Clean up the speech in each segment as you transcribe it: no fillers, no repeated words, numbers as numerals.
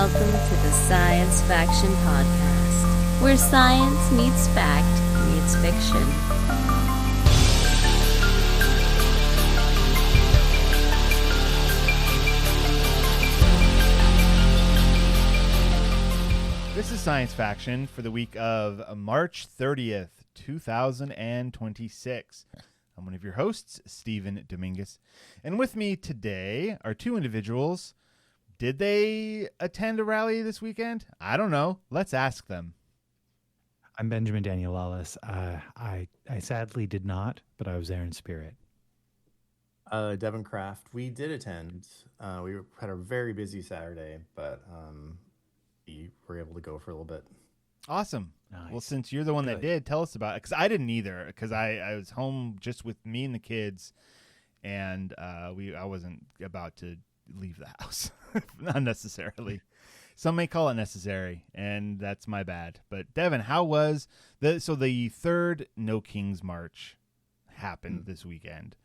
welcome to the Science Faction Podcast, where science meets fact meets fiction. This is Science Faction for the week of March 30th, 2026. I'm one of your hosts, Stephen Dominguez. And with me today are two individuals. Did they attend a rally this weekend? I don't know. Let's ask them. I'm Benjamin Daniel Lawless. I sadly did not, but I was there in spirit. Devon Craft. We did attend. We had a very busy Saturday, but we were able to go for a little bit. Awesome. Nice. Well, since you're the one that did, tell us about it. Because I didn't either, because I was home just with me and the kids, and I wasn't about to leave the house. Not necessarily. Some may call it necessary, and that's my bad. But Devon, how was the third No Kings March happened this weekend?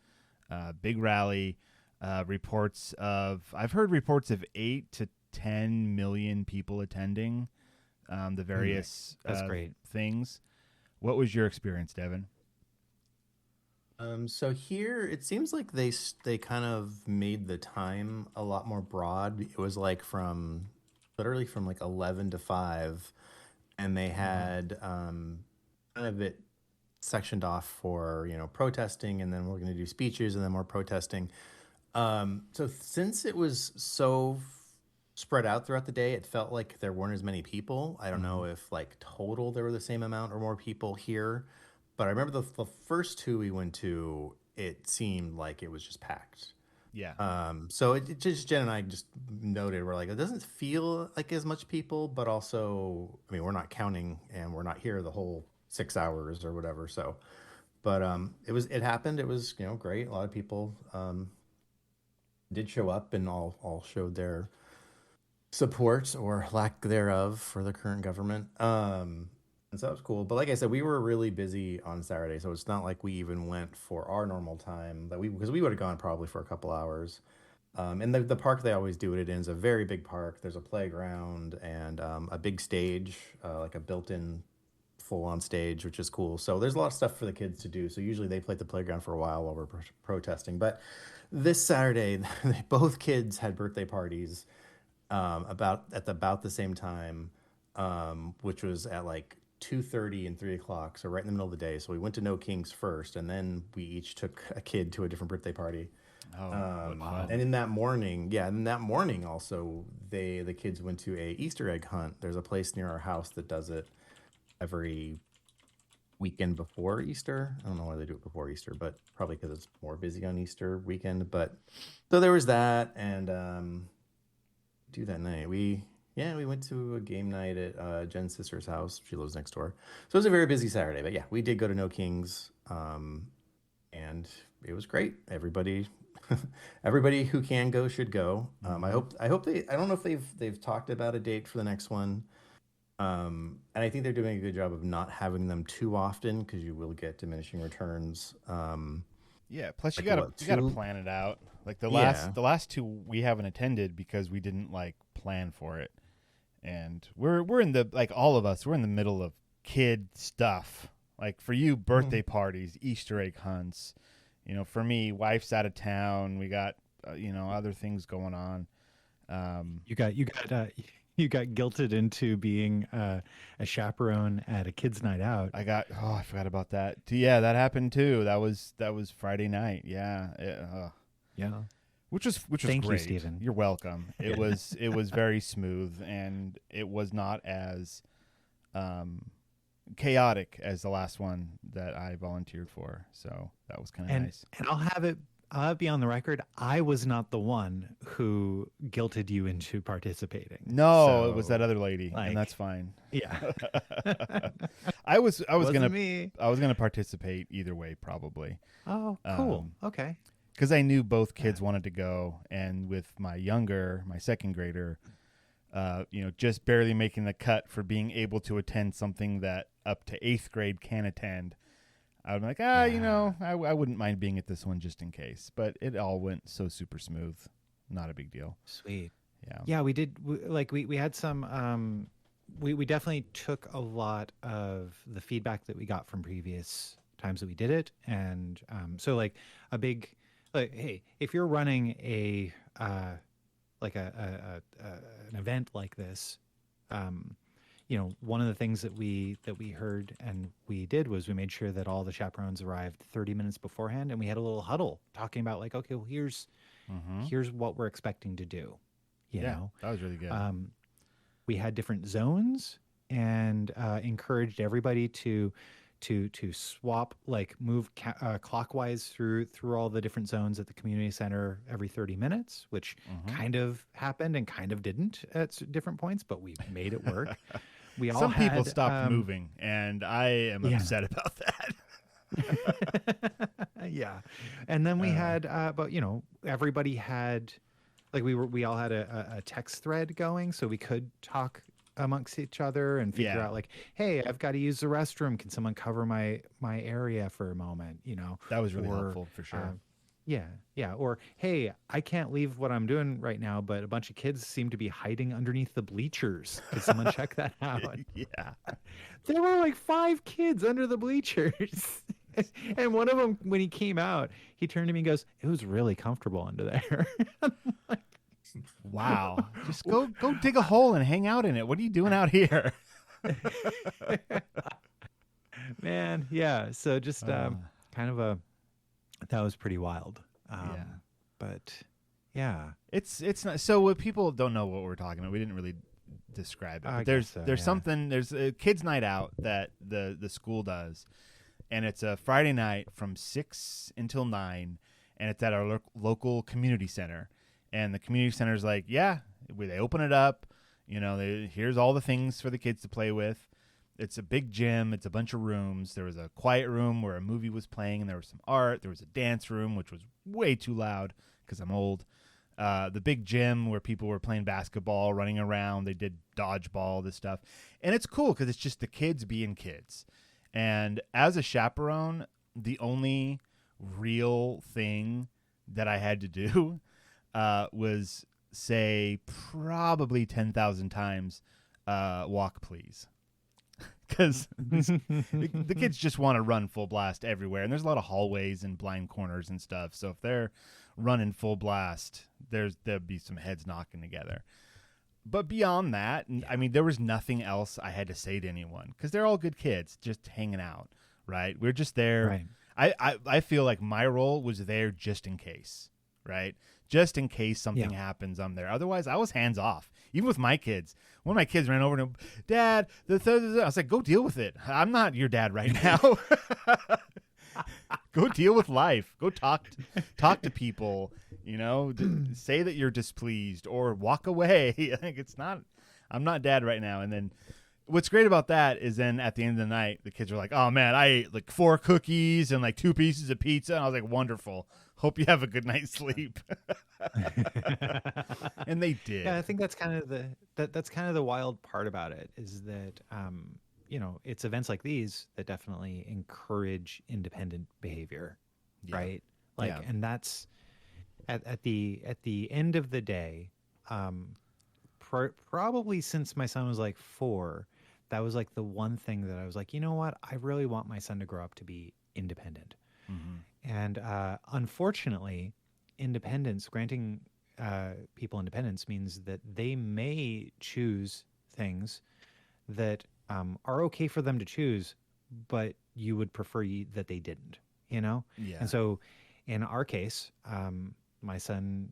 Big rally. I've heard reports of 8 to 10 million people attending the various That's great. things. What was your experience, Devon? So here it seems like they kind of made the time a lot more broad. It was like literally from like 11 to 5, and they had kind of it sectioned off for protesting, and then we're going to do speeches, and then more protesting. So since it was so spread out throughout the day, it felt like there weren't as many people. I don't know if like total there were the same amount or more people here. But I remember the first two we went to, it seemed like it was just packed. Yeah. So it just, Jen and I just noted, we're like, it doesn't feel like as much people, but also, I mean, we're not counting and we're not here the whole 6 hours or whatever. So, but it happened. It was, great. A lot of people did show up and all showed their support or lack thereof for the current government. And so that was cool. But like I said, we were really busy on Saturday, so it's not like we even went for our normal time because we would have gone probably for a couple hours. And the park they always do it in is a very big park. There's a playground and a big stage, like a built-in full-on stage, which is cool. So there's a lot of stuff for the kids to do. So usually they play at the playground for a while we're protesting. But this Saturday, both kids had birthday parties about the same time, which was at like 2:30 and 3 o'clock, so right in the middle of the day. So we went to No Kings first, and then we each took a kid to a different birthday party. Wow. And in that morning, also the kids went to a Easter egg hunt. There's a place near our house that does it every weekend before Easter. I don't know why they do it before Easter, but probably because it's more busy on Easter weekend. But so there was that, and that night we went to a game night at Jen's sister's house. She lives next door. So it was a very busy Saturday. But yeah, we did go to No Kings, and it was great. Everybody who can go should go. I don't know if they've talked about a date for the next one. And I think they're doing a good job of not having them too often, because you will get diminishing returns. Yeah, plus like you gotta plan it out. Like the last two we haven't attended because we didn't plan for it. And we're in the, like, all of us, we're in the middle of kid stuff. Like for you, birthday parties, Easter egg hunts. For me, wife's out of town. We got other things going on. You got guilted into being a chaperone at a kids' night out. I forgot about that. Yeah, that happened too. That was Friday night. Yeah. Yeah. Which was Thank great. you, Stephen. You're welcome. It was very smooth, and it was not as chaotic as the last one that I volunteered for. So that was kind of nice. And I'll be on the record. I was not the one who guilted you into participating. No, it was that other lady, and that's fine. Yeah. I was me. gonna participate either way, probably. Oh, cool. Okay. Because I knew both kids wanted to go, and with my second grader, just barely making the cut for being able to attend something that up to 8th grade can attend, I'm like, I wouldn't mind being at this one just in case. But it all went so super smooth. Not a big deal. Sweet. Yeah, we did. We had some. We definitely took a lot of the feedback that we got from previous times that we did it, and so like a big, like, hey, if you're running a an event like this, one of the things that we heard and we did was we made sure that all the chaperones arrived 30 minutes beforehand, and we had a little huddle talking about like, okay, well, here's what we're expecting to do. You know, that was really good. We had different zones and encouraged everybody to swap, like move clockwise through all the different zones at the community center every 30 minutes, which kind of happened and kind of didn't at different points, but we made it work. We all Some people had, stopped moving, and I am upset about that. Yeah. And then we had, but everybody had, like we all had a text thread going, so we could talk amongst each other and figure out like, hey, I've got to use the restroom. Can someone cover my area for a moment? That was really helpful for sure. Yeah. Or, hey, I can't leave what I'm doing right now, but a bunch of kids seem to be hiding underneath the bleachers. Could someone check that out? Yeah. There were like 5 kids under the bleachers. And one of them, when he came out, he turned to me and goes, it was really comfortable under there. I'm like, wow. Just go dig a hole and hang out in it. What are you doing out here? Man, yeah. So just kind of that was pretty wild. But yeah. It's not, so what people don't know what we're talking about. We didn't really describe it. But there's something, there's a kids night out that the school does. And it's a Friday night from 6 until 9, and it's at our local community center. And the community center is like, they open it up. Here's all the things for the kids to play with. It's a big gym. It's a bunch of rooms. There was a quiet room where a movie was playing, and there was some art. There was a dance room, which was way too loud because I'm old. The big gym where people were playing basketball, running around. They did dodgeball, this stuff. And it's cool because it's just the kids being kids. And as a chaperone, the only real thing that I had to do was say probably 10,000 times, walk please. Because the kids just want to run full blast everywhere. And there's a lot of hallways and blind corners and stuff. So if they're running full blast, there'll be some heads knocking together. But beyond that, I mean, there was nothing else I had to say to anyone because they're all good kids just hanging out, right? We're just there. Right. I feel like my role was there just in case, right? Just in case something happens, I'm there. Otherwise, I was hands off. Even with my kids. One of my kids ran over to him, Dad, I was like, go deal with it. I'm not your dad right now. Go deal with life. Go talk to people, say that you're displeased or walk away. Like I'm not dad right now. And then what's great about that is then at the end of the night, the kids are like, oh man, I ate like 4 cookies and like 2 pieces of pizza. And I was like, wonderful. Hope you have a good night's sleep. And they did. Yeah, I think that's kind of the wild part about it is that, it's events like these that definitely encourage independent behavior, right? And that's at the end of the day, probably since my son was like 4, that was like the one thing that I was like, you know what? I really want my son to grow up to be independent. Mm-hmm. And unfortunately, granting people independence means that they may choose things that are okay for them to choose, but you would prefer that they didn't, Yeah. And so in our case, my son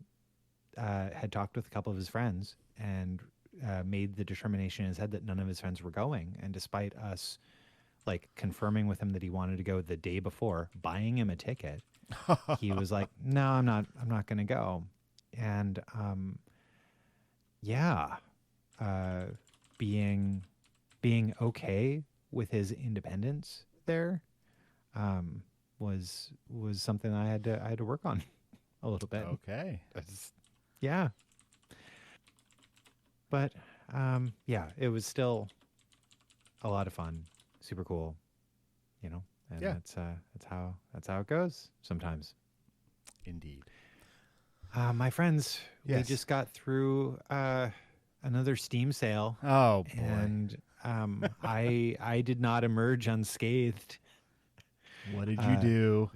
had talked with a couple of his friends and made the determination in his head that none of his friends were going. And despite us like confirming with him that he wanted to go the day before, buying him a ticket, he was like, no, I'm not going to go. And being okay with his independence there was something I had to work on a little bit. Okay. Yeah. But it was still a lot of fun, super cool, and that's how it goes sometimes. Indeed. My friends, we Yes. just got through another Steam sale, Oh boy. and I did not emerge unscathed. What did you do?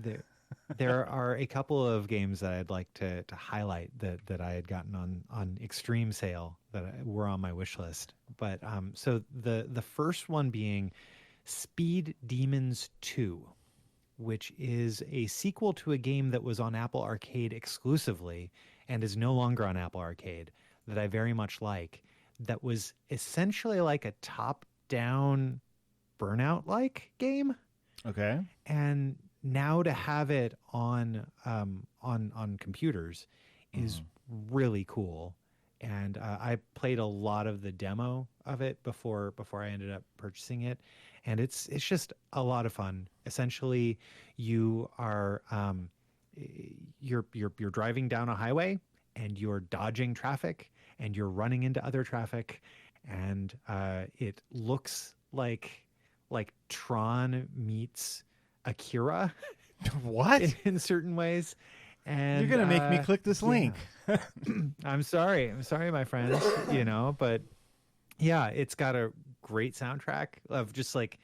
There are a couple of games that I'd like to highlight that I had gotten on extreme sale that were on my wish list. But so the first one being Speed Demons 2, which is a sequel to a game that was on Apple Arcade exclusively and is no longer on Apple Arcade, that I very much like, that was essentially like a top-down Burnout-like game. Okay. And now to have it on computers is really cool. And I played a lot of the demo of it before I ended up purchasing it, and it's just a lot of fun. Essentially, you are you're driving down a highway and you're dodging traffic and you're running into other traffic, and it looks like Tron meets Akira. What? in certain ways. And You're gonna make me click this link. I'm sorry, my friends, but yeah, it's got a great soundtrack of just like,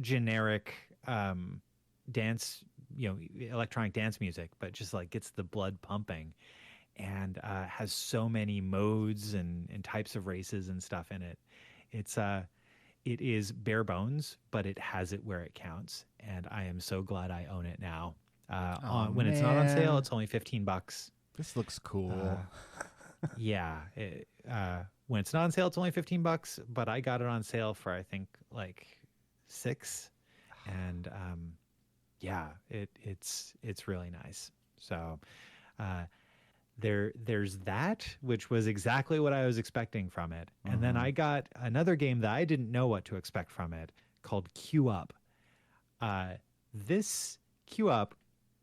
generic dance, electronic dance music, but just like gets the blood pumping, and has so many modes and types of races and stuff in it. It is bare bones, but it has it where it counts, and I am so glad I own it now. When it's not on sale, it's only $15. This looks cool. Yeah. When it's not on sale, it's only $15, but I got it on sale for, I think, like $6. And yeah, it's really nice. So there's that, which was exactly what I was expecting from it. And then I got another game that I didn't know what to expect from it called Queue Up. This Queue Up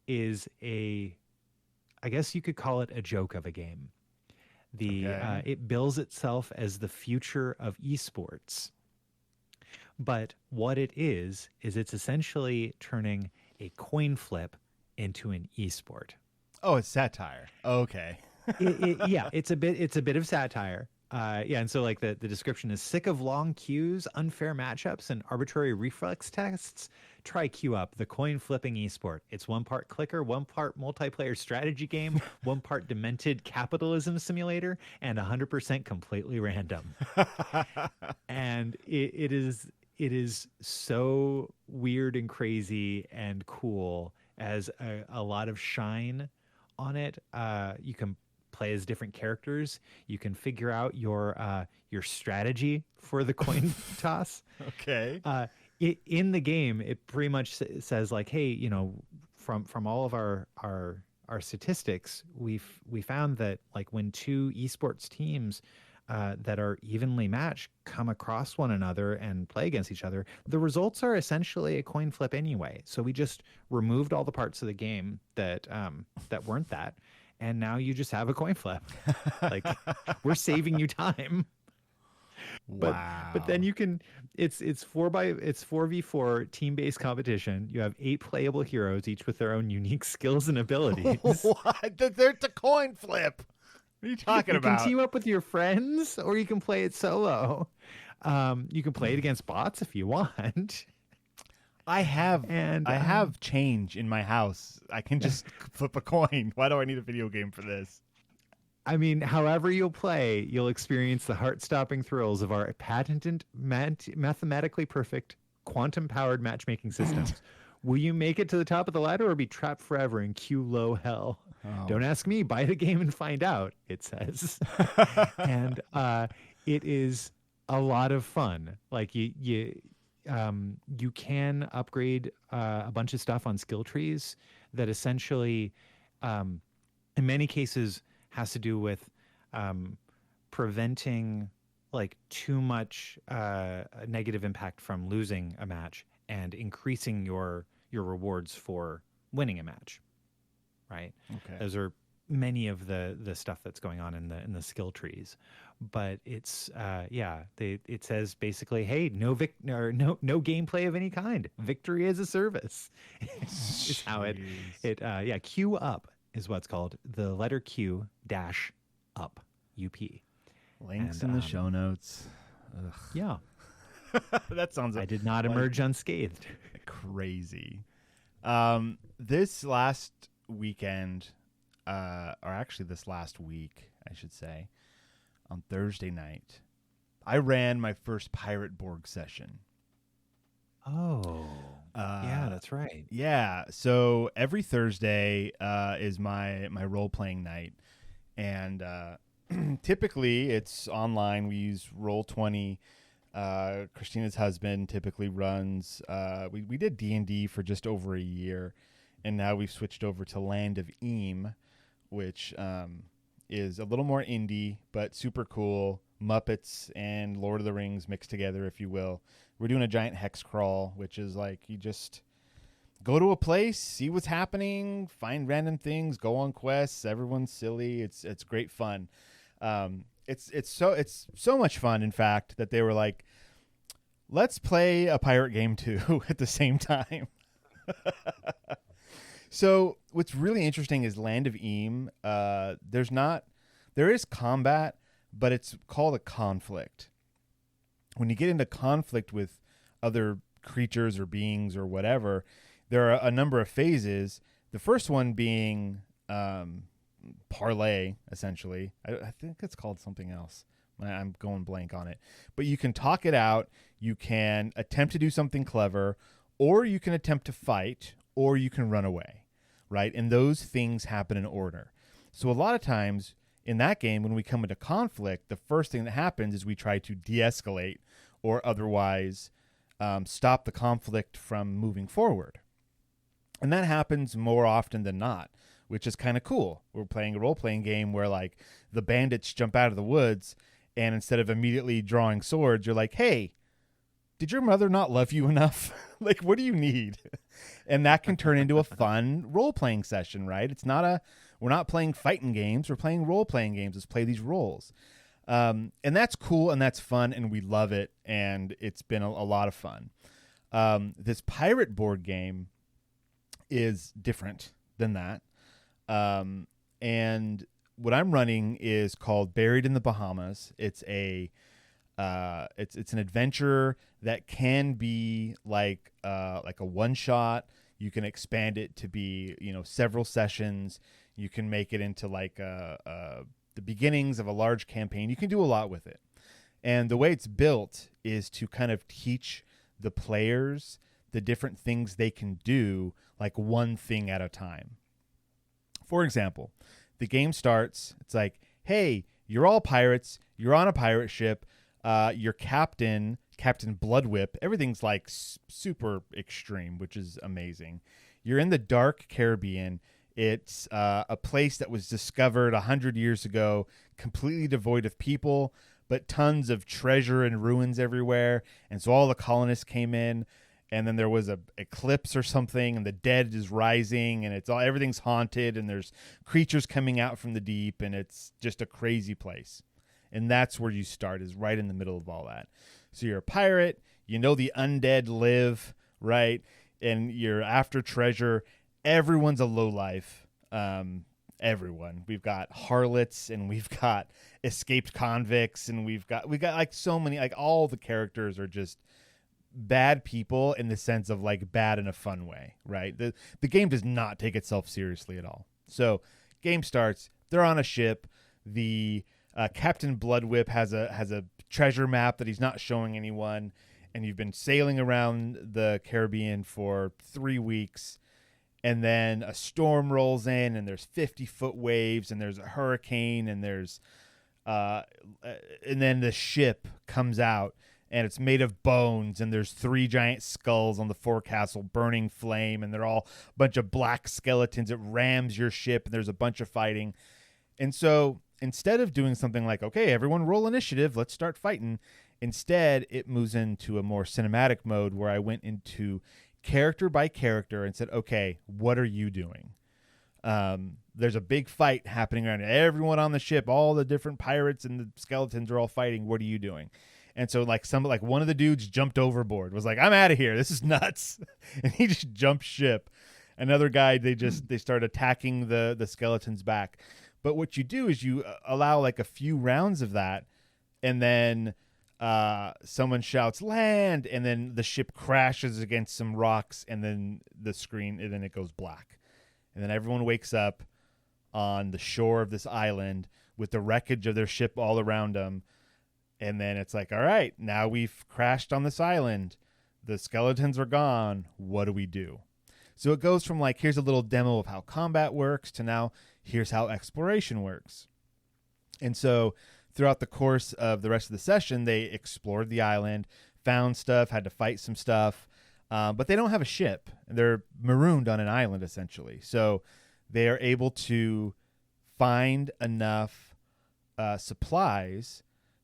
is I guess you could call it a joke of a game. It bills itself as the future of esports. But what it is it's essentially turning a coin flip into an esport. Oh, it's satire. Okay. Yeah, it's a bit of satire. And so like the description is sick of long queues, unfair matchups, and arbitrary reflex tests. Try Queue Up, the coin flipping esport. It's one part clicker, one part multiplayer strategy game, one part demented capitalism simulator, and 100% completely random. And it is so weird and crazy and cool, as a lot of shine on it. You can play as different characters. You can figure out your strategy for the coin toss. Okay. In the game, it pretty much says like, hey, from all of our statistics, we found that like when two esports teams that are evenly matched come across one another and play against each other, the results are essentially a coin flip anyway. So we just removed all the parts of the game that weren't that, and now you just have a coin flip. Like, we're saving you time. Wow. But then you can, it's 4v4 team-based competition. You have 8 playable heroes, each with their own unique skills and abilities. What? There's a coin flip. What are you talking about? You can team up with your friends, or you can play it solo. You can play it against bots if you want. I have change in my house. I can just flip a coin. Why do I need a video game for this? I mean, however you'll play, you'll experience the heart-stopping thrills of our patented, mathematically perfect, quantum-powered matchmaking systems. Will you make it to the top of the ladder or be trapped forever in queue low hell? Oh. Don't ask me. Buy the game and find out, it says. And it is a lot of fun. Like, you can upgrade a bunch of stuff on skill trees that essentially, in many cases, has to do with preventing like too much negative impact from losing a match and increasing your rewards for winning a match. Right. Okay. Those are many of the stuff that's going on in the skill trees. But it's it says basically, hey, no gameplay of any kind. Victory as a service is how it Queue Up is what's called the letter Q dash up, UP. Links And, in the show notes. Ugh. Yeah. That sounds I did not like emerge unscathed. crazy. This last weekend, or actually this last week, I should say, on Thursday night, I ran my first Pirate Borg session. Oh, yeah, that's right. Yeah. So every Thursday is my role-playing night. And typically it's online. We use Roll20. Christina's husband typically runs. We did D&D for just over a year. And now we've switched over to Land of Eam, which is a little more indie, but super cool. Muppets and Lord of the Rings mixed together, if you will. We're doing a giant hex crawl, which is like you just go to a place, see what's happening, find random things, go on quests. Everyone's silly. It's great fun. It's so much fun, in fact, that they were like, let's play a pirate game too at the same time. So what's really interesting is Land of Eam. There is combat, but it's called a conflict. When you get into conflict with other creatures or beings or whatever, there are a number of phases. The first one being parlay, essentially. I think it's called something else. I'm going blank on it. But you can talk it out. You can attempt to do something clever, or you can attempt to fight, or you can run away, right? And those things happen in order. So a lot of times in that game, when we come into conflict, the first thing that happens is we try to de-escalate or otherwise stop the conflict from moving forward. And that happens more often than not, which is kind of cool. We're playing a role-playing game where like the bandits jump out of the woods, and instead of immediately drawing swords, you're like, hey, did your mother not love you enough? Like, what do you need? And that can turn into a fun role-playing session, right? We're not playing fighting games. We're playing role-playing games. Let's play these roles. And that's cool and that's fun, and we love it, and it's been a lot of fun. This Pirate Borg game is different than that. And what I'm running is called Buried in the Bahamas. It's an adventure that can be like a one-shot. You can expand it to be, several sessions. You can make it into like the beginnings of a large campaign. You can do a lot with it. And the way it's built is to kind of teach the players the different things they can do, like one thing at a time. For example, the game starts, it's like, hey, you're all pirates. You're on a pirate ship. Your Captain Bloodwhip, everything's like super extreme, which is amazing. You're in the dark Caribbean. It's a place that was discovered 100 years ago, completely devoid of people, but tons of treasure and ruins everywhere. And so all the colonists came in, and then there was a eclipse or something, and the dead is rising, and everything's haunted, and there's creatures coming out from the deep, and it's just a crazy place. And that's where you start, is right in the middle of all that. So you're a pirate, the undead live, right? And you're after treasure. Everyone's a lowlife. Everyone. We've got harlots, and we've got escaped convicts, and we got like so many, like all the characters are just bad people in the sense of like bad in a fun way, right? The game does not take itself seriously at all. So game starts, they're on a ship. The Captain Bloodwhip has a treasure map that he's not showing anyone, and you've been sailing around the Caribbean for 3 weeks, and then a storm rolls in, and there's 50-foot waves, and there's a hurricane, and there's and then the ship comes out, and it's made of bones, and there's 3 giant skulls on the forecastle burning flame, and they're all a bunch of black skeletons. It rams your ship, and there's a bunch of fighting. And so instead of doing something like, okay, everyone roll initiative, let's start fighting, instead it moves into a more cinematic mode where I went into character by character and said, okay, what are you doing? There's a big fight happening around everyone on the ship. All the different pirates and the skeletons are all fighting. What are you doing? And so like one of the dudes jumped overboard, was like, I'm out of here. This is nuts. And he just jumped ship. Another guy, they start attacking the skeletons back. But what you do is you allow like a few rounds of that, and then someone shouts land, and then the ship crashes against some rocks, and then the screen, and then it goes black. And then everyone wakes up on the shore of this island with the wreckage of their ship all around them. And then it's like, all right, now we've crashed on this island. The skeletons are gone. What do we do? So it goes from like, here's a little demo of how combat works to now here's how exploration works. And so throughout the course of the rest of the session, they explored the island, found stuff, had to fight some stuff, but they don't have a ship. They're marooned on an island, essentially. So they are able to find enough supplies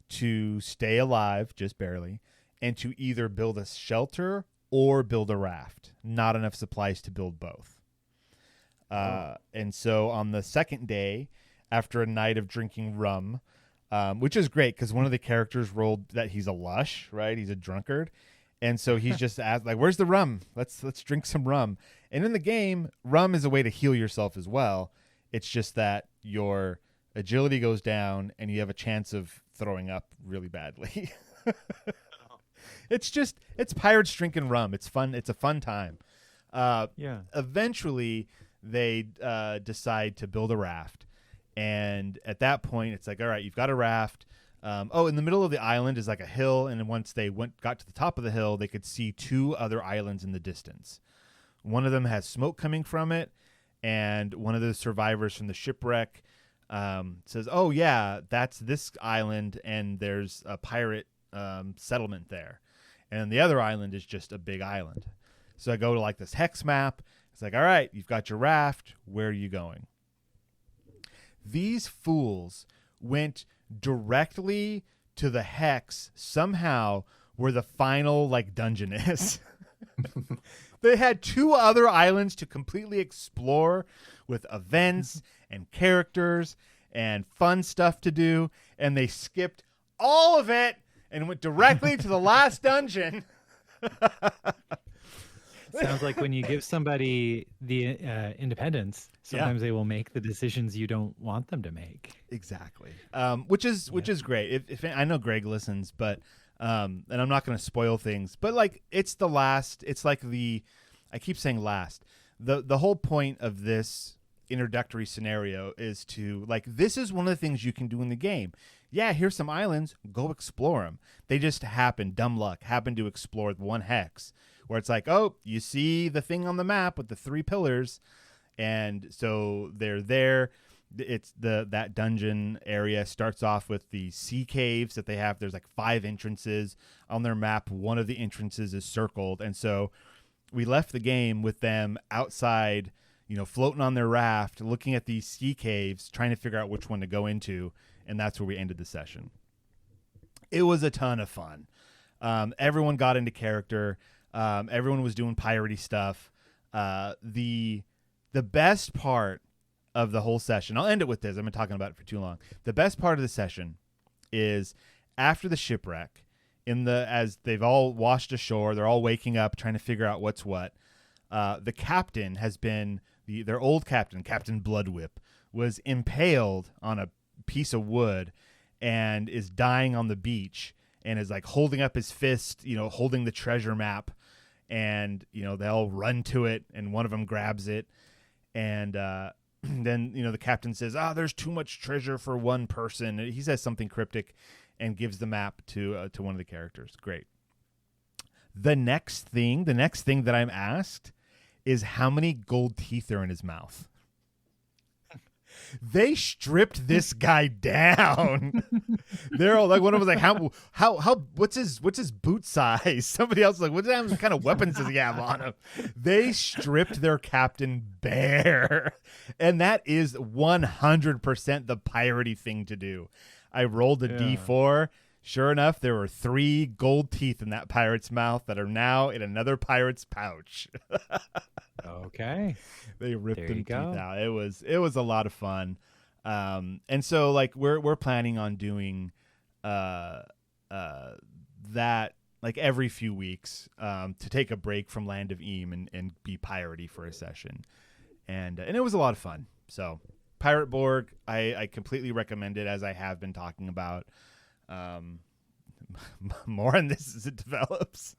to stay alive, just barely, and to either build a shelter or build a raft. Not enough supplies to build both. And so on the second day, after a night of drinking rum, which is great because one of the characters rolled that he's a lush, right? He's a drunkard. And so he's just asked, like, where's the rum? Let's drink some rum. And in the game, rum is a way to heal yourself as well. It's just that your agility goes down and you have a chance of throwing up really badly. It's pirates drinking rum. It's fun. It's a fun time. Eventually, they decide to build a raft. And at that point, it's like, all right, you've got a raft. In the middle of the island is like a hill. And once they got to the top of the hill, they could see two other islands in the distance. One of them has smoke coming from it. And one of the survivors from the shipwreck says, oh, yeah, that's this island. And there's a pirate settlement there. And the other island is just a big island. So I go to like this hex map. It's like, all right, you've got your raft. Where are you going? These fools went directly to the hex somehow where the final like dungeon is. They had two other islands to completely explore with events and characters and fun stuff to do. And they skipped all of it and went directly to the last dungeon. Sounds like when you give somebody the independence, sometimes they will make the decisions you don't want them to make. Exactly. Which is great. If I know Greg listens, but and I'm not going to spoil things, but like it's the last. It's like I keep saying last. The whole point of this introductory scenario is to like this is one of the things you can do in the game. Yeah, here's some islands. Go explore them. They just dumb luck, happen to explore one hex. Where it's like, oh, you see the thing on the map with the 3 pillars, and so they're there. It's that dungeon area starts off with the sea caves that they have. There's like 5 entrances on their map. One of the entrances is circled, and so we left the game with them outside, floating on their raft, looking at these sea caves, trying to figure out which one to go into, and that's where we ended the session. It was a ton of fun. Everyone got into character. Everyone was doing piratey stuff. The best part of the whole session, I'll end it with this. I've been talking about it for too long. The best part of the session is after the shipwreck, as they've all washed ashore, they're all waking up, trying to figure out what's what. The captain has been their old captain, Captain Bloodwhip, was impaled on a piece of wood and is dying on the beach and is like holding up his fist, holding the treasure map. And, they all run to it, and one of them grabs it. And then, the captain says, there's too much treasure for one person. He says something cryptic and gives the map to one of the characters. Great. The next thing that I'm asked is how many gold teeth are in his mouth. They stripped this guy down. They're all like, one of them was like, how what's his boot size? Somebody else was like, what kind of weapons does he have on him? They stripped their captain bare. And that is 100% the piratey thing to do. I rolled a D4. Sure enough, there were 3 gold teeth in that pirate's mouth that are now in another pirate's pouch. Okay. They ripped them teeth out. It was a lot of fun. And so like we're planning on doing that like every few weeks to take a break from Land of Eam and be piratey for a session. And it was a lot of fun. So Pirate Borg, I completely recommend it, as I have been talking about. More on this as it develops.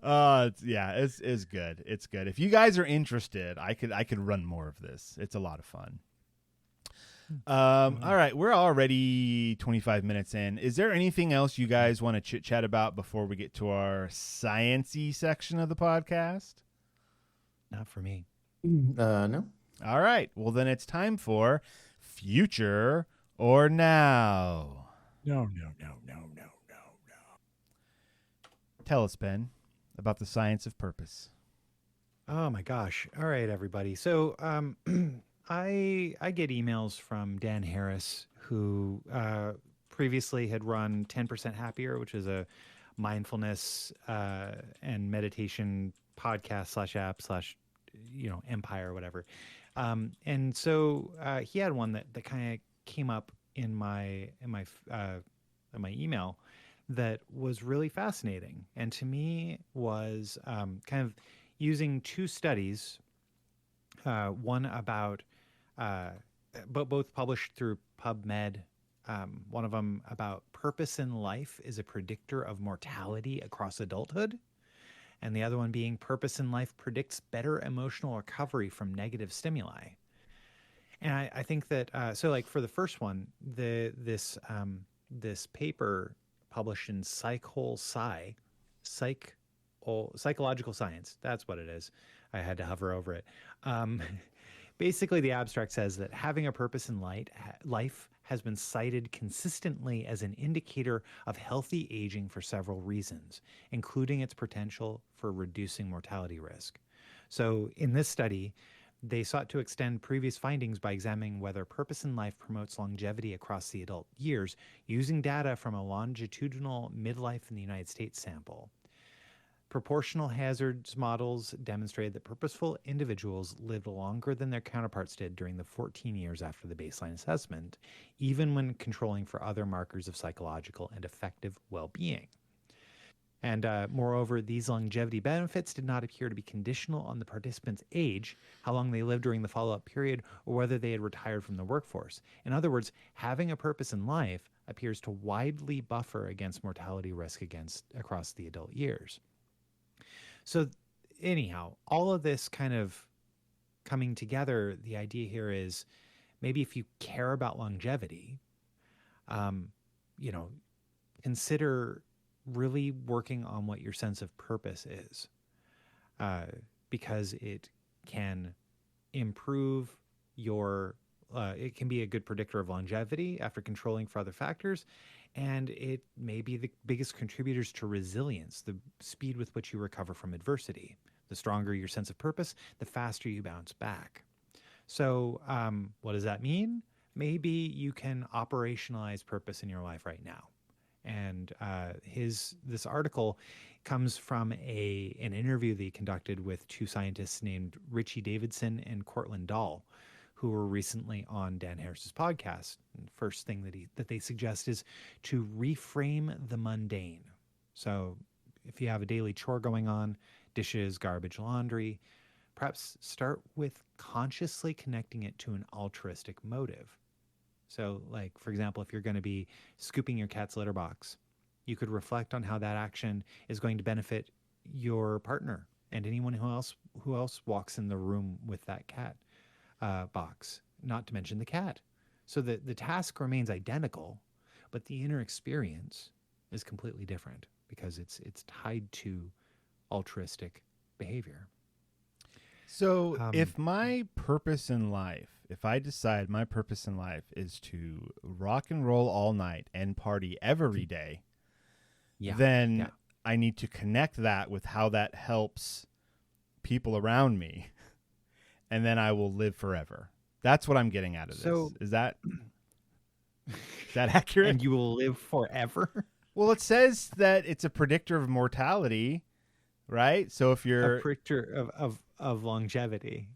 It's good. It's good. If you guys are interested, I could run more of this. It's a lot of fun. All right, we're already 25 minutes in. Is there anything else you guys want to chit chat about before we get to our science-y section of the podcast? Not for me. No. All right. Well, then it's time for Future or Now. No. Tell us, Ben, about the science of purpose. Oh my gosh. All right, everybody. So I get emails from Dan Harris, who previously had run 10% Happier, which is a mindfulness and meditation podcast / app / empire or whatever. And so he had one that kind of came up in my email that was really fascinating, and to me was kind of using two studies, one about but both published through PubMed. One of them about purpose in life is a predictor of mortality across adulthood, and the other one being purpose in life predicts better emotional recovery from negative stimuli. And I think that so like for the first one, this paper published in Psychological Science. That's what it is. I had to hover over it. Basically, the abstract says that having a purpose in life has been cited consistently as an indicator of healthy aging for several reasons, including its potential for reducing mortality risk. So in this study, they sought to extend previous findings by examining whether purpose in life promotes longevity across the adult years using data from a longitudinal midlife in the United States sample. Proportional hazards models demonstrated that purposeful individuals lived longer than their counterparts did during the 14 years after the baseline assessment, even when controlling for other markers of psychological and affective well-being. And moreover, these longevity benefits did not appear to be conditional on the participant's age, how long they lived during the follow-up period, or whether they had retired from the workforce. In other words, having a purpose in life appears to widely buffer against mortality risk across the adult years. So anyhow, all of this kind of coming together, the idea here is maybe if you care about longevity, consider really working on what your sense of purpose is, because it can improve it can be a good predictor of longevity after controlling for other factors. And it may be the biggest contributors to resilience, the speed with which you recover from adversity. The stronger your sense of purpose, the faster you bounce back. So what does that mean? Maybe you can operationalize purpose in your life right now. And this article comes from an interview that he conducted with two scientists named Richie Davidson and Cortland Dahl, who were recently on Dan Harris's podcast. And the first thing that they suggest is to reframe the mundane. So if you have a daily chore going on, dishes, garbage, laundry, perhaps start with consciously connecting it to an altruistic motive. So like, for example, if you're going to be scooping your cat's litter box, you could reflect on how that action is going to benefit your partner and anyone who else walks in the room with that cat box, not to mention the cat. So the task remains identical, but the inner experience is completely different because it's tied to altruistic behavior. So if my purpose in life, if I decide my purpose in life is to rock and roll all night and party every day, then I need to connect that with how that helps people around me, and then I will live forever. That's what I'm getting out of this. Is that accurate? And you will live forever? Well, it says that it's a predictor of mortality, right? So if you're a predictor of longevity.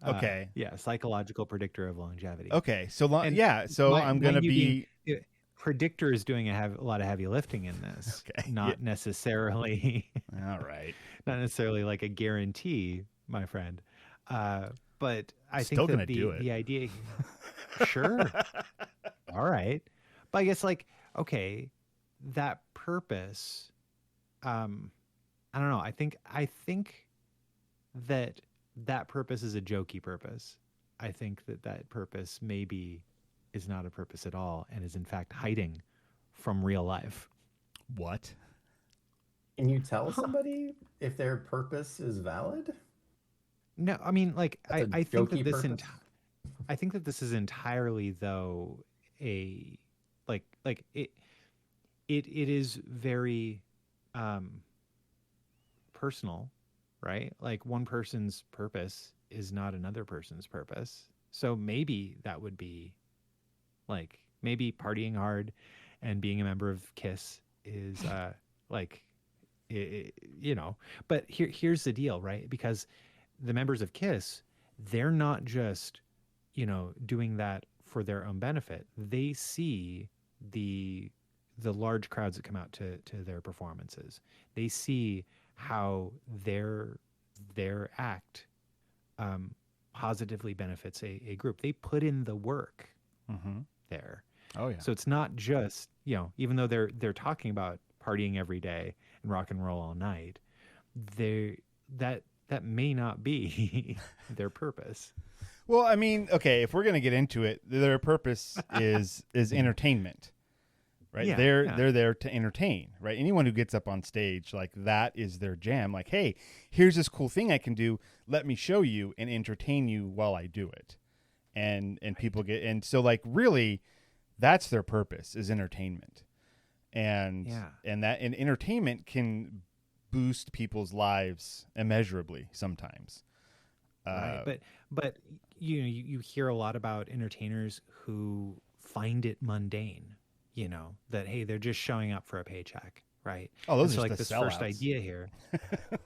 Okay. Psychological predictor of longevity. Okay. So I'm going to be Predictor is doing a lot of heavy lifting in this, Okay. not necessarily, All right. not necessarily like a guarantee, my friend. But I Still think gonna that do it. the idea, sure, all right, but I guess like okay, that purpose, I don't know. I think that that purpose is a jokey purpose. I think that that purpose maybe is not a purpose at all and is in fact hiding from real life. What? Can you tell somebody if their purpose is valid? No, I mean, like That's a I think that jokey this purpose. I think that this is entirely though a like it is very personal, right? Like one person's purpose is not another person's purpose. So maybe that would be like maybe partying hard and being a member of KISS is like you know, but here's the deal, right? Because the members of KISS, they're not just, you know, doing that for their own benefit. They see the large crowds that come out to their performances. They see how their act positively benefits a group. They put in the work Mm-hmm. there. Oh yeah. So it's not just, you know, even though they're talking about partying every day and rock and roll all night, they that may not be their purpose. Well, I mean, okay, if we're gonna get into it, their purpose is entertainment, right? Yeah, they're yeah. they're there to entertain, right? Anyone who gets up on stage, like that is their jam. Like, hey, here's this cool thing I can do. Let me show you and entertain you while I do it. And people get, and so like really, that's their purpose, is entertainment. And Yeah. and entertainment can boost people's lives immeasurably sometimes. Right. But you know, you hear a lot about entertainers who find it mundane, you know, that hey, they're just showing up for a paycheck, right? Oh, those And so are like the this sellouts. first idea here,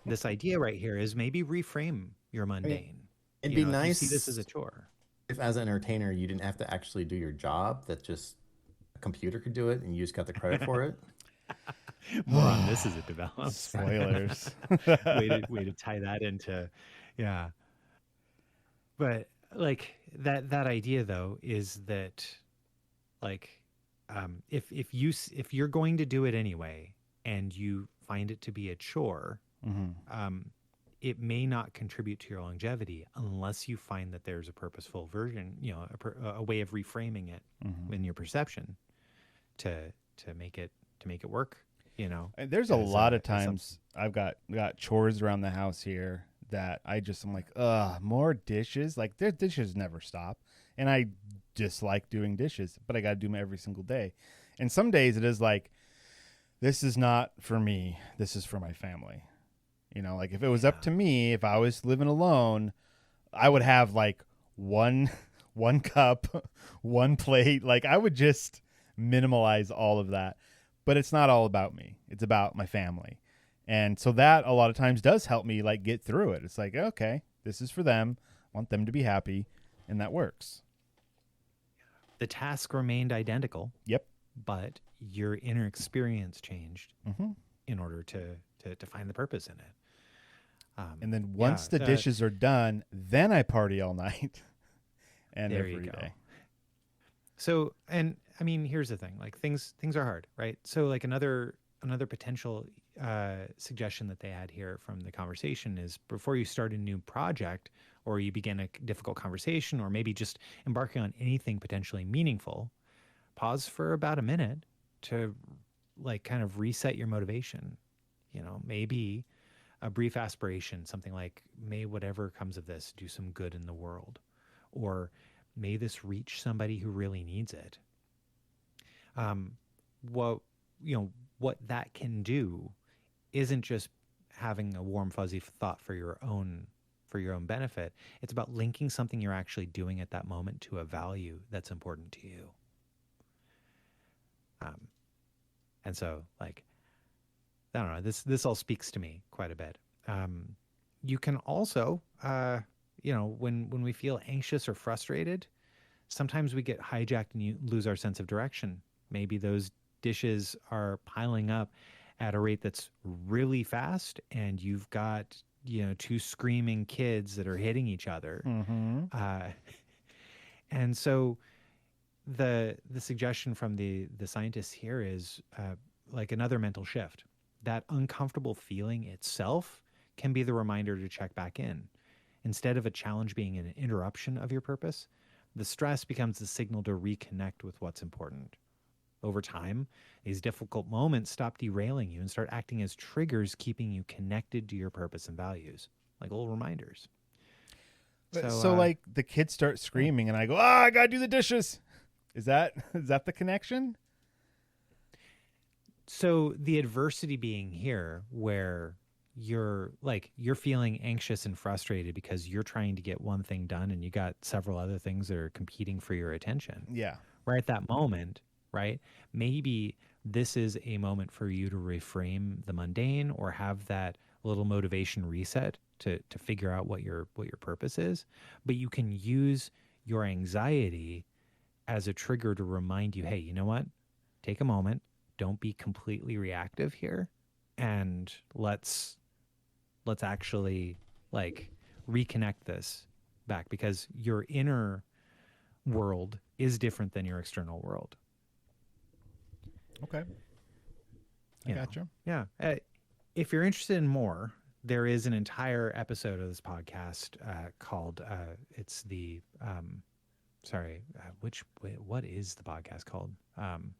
this idea right here is maybe reframe your mundane. It'd You be know, if you nice see this as a chore. if, as an entertainer, you didn't have to actually do your job. That just a computer could do it, and you just got the credit for it. More on this as it develops. Spoilers. Way to tie that into, yeah. But like that idea though is that like if you're going to do it anyway and you find it to be a chore, Mm-hmm. it may not contribute to your longevity unless you find that there's a purposeful version, you know, a way of reframing it Mm-hmm. in your perception to make it work. You know, And there's a as lot of as some- times I've got chores around the house here that I'm like, more dishes. Like their dishes never stop, and I dislike doing dishes, but I got to do them every single day. And some days it is like, this is not for me. This is for my family. You know, like if it was up to me, if I was living alone, I would have like one cup, one plate. Like I would just minimalize all of that. But it's not all about me. It's about my family. And so that a lot of times does help me like get through it. It's like, okay, this is for them. I want them to be happy, and that works. the task remained identical, Yep. but your inner experience changed Mm-hmm. in order to find the purpose in it. And then once yeah, the dishes are done, then I party all night and There you every go. day. So, and I mean, here's the thing: like things are hard, right? So, like another potential suggestion that they had here from the conversation is before you start a new project or you begin a difficult conversation or maybe just embarking on anything potentially meaningful, pause for about a minute to like kind of reset your motivation. You know, maybe a brief aspiration, something like, may whatever comes of this do some good in the world, or may this reach somebody who really needs it. What that can do isn't just having a warm fuzzy thought for your own benefit. It's about linking something you're actually doing at that moment to a value that's important to you. And so, like, I don't know, this all speaks to me quite a bit. You can also, when we feel anxious or frustrated, sometimes we get hijacked and you lose our sense of direction, Maybe those dishes are piling up at a rate that's really fast, and you've got, two screaming kids that are hitting each other. Mm-hmm. And so the suggestion from the scientists here is like another mental shift. That uncomfortable feeling itself can be the reminder to check back in. Instead of a challenge being an interruption of your purpose, the stress becomes the signal to reconnect with what's important. Over time, these difficult moments stop derailing you and start acting as triggers, keeping you connected to your purpose and values, like little reminders. So like the kids start screaming, and I go, I gotta do the dishes. Is that the connection? So the adversity being here, where you're feeling anxious and frustrated because you're trying to get one thing done and you got several other things that are competing for your attention. Yeah. Right at that moment, right? Maybe this is a moment for you to reframe the mundane or have that little motivation reset to figure out what your purpose is. But you can use your anxiety as a trigger to remind you, hey, you know what? Take a moment. Don't be completely reactive here, and let's actually like reconnect this back, because your inner world is different than your external world. Okay. I gotcha. Yeah. If you're interested in more, there is an entire episode of this podcast called it's the what is the podcast called?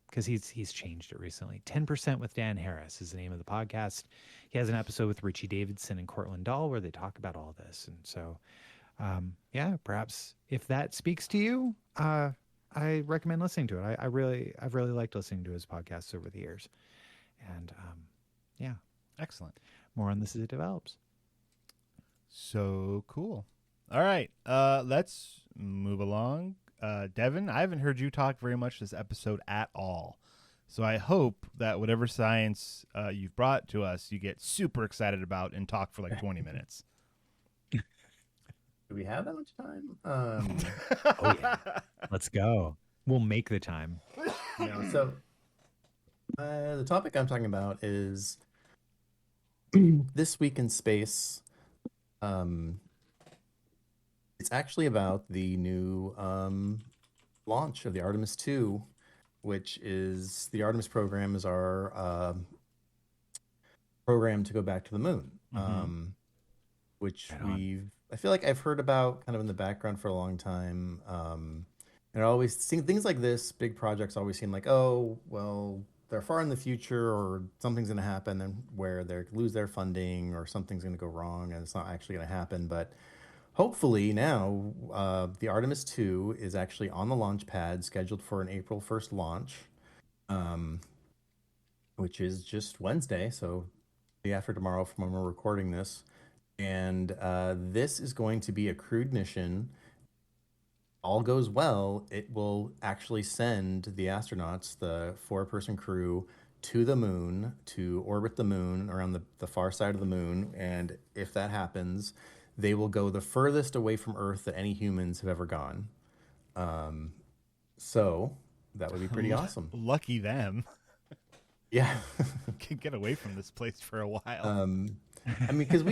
Because he's changed it recently. 10% with Dan Harris is the name of the podcast. He has an episode with Richie Davidson and Cortland Dahl where they talk about all this. And so, perhaps if that speaks to you, I recommend listening to it. I've really liked listening to his podcasts over the years. And Excellent. More on this as it develops. So cool. All right, let's move along. Devon, I haven't heard you talk very much this episode at all. So I hope that whatever science you've brought to us, you get super excited about and talk for like 20 minutes. Do we have that much time? Oh, yeah. Let's go. We'll make the time. So the topic I'm talking about is This Week in Space. It's actually about the new launch of the Artemis 2, which is the Artemis program is our program to go back to the moon, which I feel like I've heard about kind of in the background for a long time. And I always see things like this, big projects always seem like, oh, well, they're far in the future or something's going to happen and where they lose their funding or something's going to go wrong and it's not actually going to happen. But hopefully now the Artemis 2 is actually on the launch pad, scheduled for an April 1st launch, which is just Wednesday, so the day after tomorrow from when we're recording this. And this is going to be a crewed mission. All goes well, it will actually send the astronauts, the 4-person crew, to the moon to orbit the moon around the far side of the moon. And if that happens, they will go the furthest away from Earth that any humans have ever gone. So that would be pretty awesome. Lucky them. Yeah. Can get away from this place for a while. I mean, because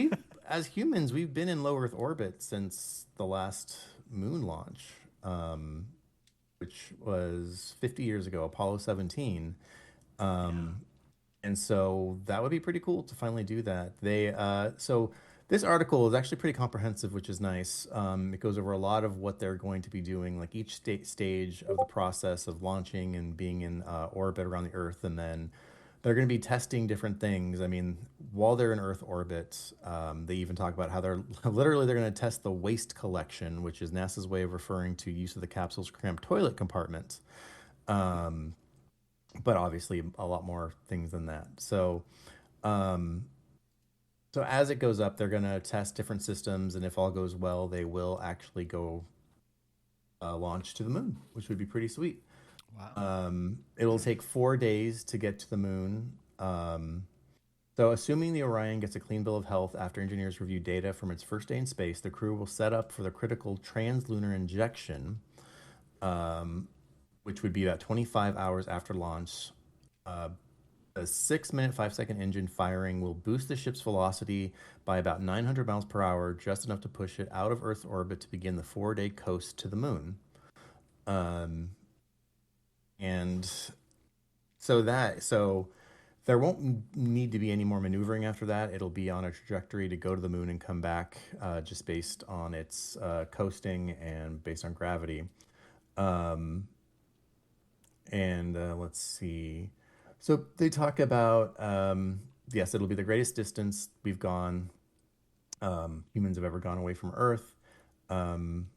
as humans, we've been in low Earth orbit since the last moon launch, which was 50 years ago, Apollo 17. And so that would be pretty cool to finally do that. So this article is actually pretty comprehensive, which is nice. It goes over a lot of what they're going to be doing, like each stage of the process of launching and being in orbit around the Earth. And then they're going to be testing different things. I mean, while they're in Earth orbit, they even talk about how they're going to test the waste collection, which is NASA's way of referring to use of the capsule's cramped toilet compartment. But obviously a lot more things than that. So as it goes up, they're going to test different systems, and if all goes well, they will actually go launch to the moon, which would be pretty sweet. Wow. It'll take 4 days to get to the moon. So assuming the Orion gets a clean bill of health after engineers review data from its first day in space, the crew will set up for the critical translunar injection, which would be about 25 hours after launch. A 6-minute, 5-second engine firing will boost the ship's velocity by about 900 miles per hour, just enough to push it out of Earth's orbit to begin the 4-day coast to the moon. And so there won't need to be any more maneuvering after that. It'll be on a trajectory to go to the moon and come back, just based on its coasting and based on gravity. Let's see. So they talk about, yes, it'll be the greatest distance we've gone, humans have ever gone away from Earth. I'm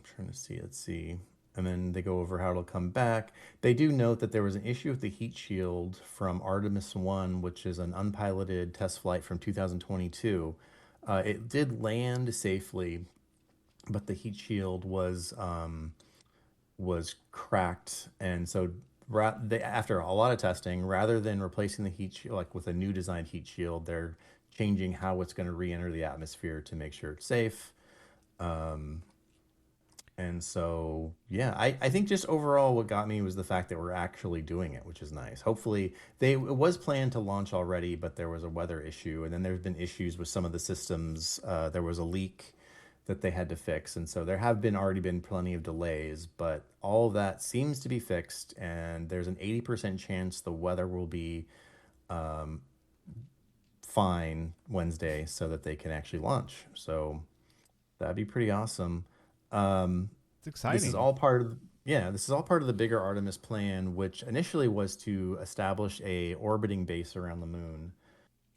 trying to see, let's see. And then they go over how it'll come back. They do note that there was an issue with the heat shield from Artemis 1, which is an unpiloted test flight from 2022. It did land safely, but the heat shield was cracked. And so after a lot of testing, rather than replacing the heat shield like with a new designed heat shield, they're changing how it's going to re-enter the atmosphere to make sure it's safe. And so, yeah, I think just overall what got me was the fact that we're actually doing it, which is nice. Hopefully, it was planned to launch already, but there was a weather issue, and then there's been issues with some of the systems. There was a leak that they had to fix, and so there have already been plenty of delays, but all of that seems to be fixed, and there's an 80% chance the weather will be fine Wednesday so that they can actually launch. So that'd be pretty awesome. It's exciting. This is all part of the bigger Artemis plan, which initially was to establish a orbiting base around the moon.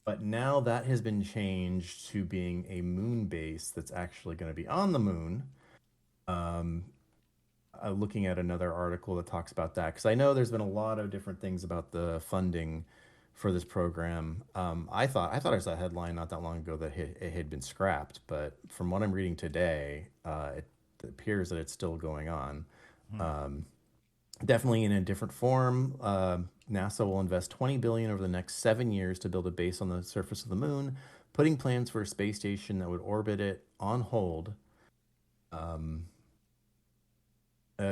But now that has been changed to being a moon base that's actually going to be on the moon. Looking at another article that talks about that, because I know there's been a lot of different things about the funding for this program. I thought I saw a headline not that long ago that it had been scrapped, but from what I'm reading today, it appears that it's still going on. Definitely in a different form. NASA will invest $20 billion over the next 7 years to build a base on the surface of the moon, putting plans for a space station that would orbit it on hold.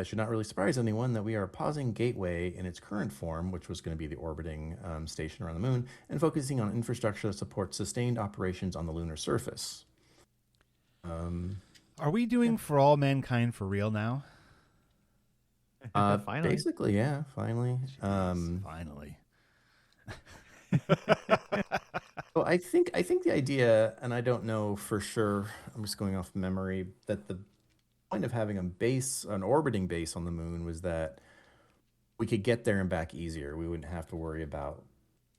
Should not really surprise anyone that we are pausing Gateway in its current form, which was going to be the orbiting station around the moon, and focusing on infrastructure that supports sustained operations on the lunar surface. Are we doing For All Mankind for real now? Finally. Basically, yeah, finally. Finally. So I think the idea, and I don't know for sure, I'm just going off memory, that the point of having an orbiting base on the moon was that we could get there and back easier. We wouldn't have to worry about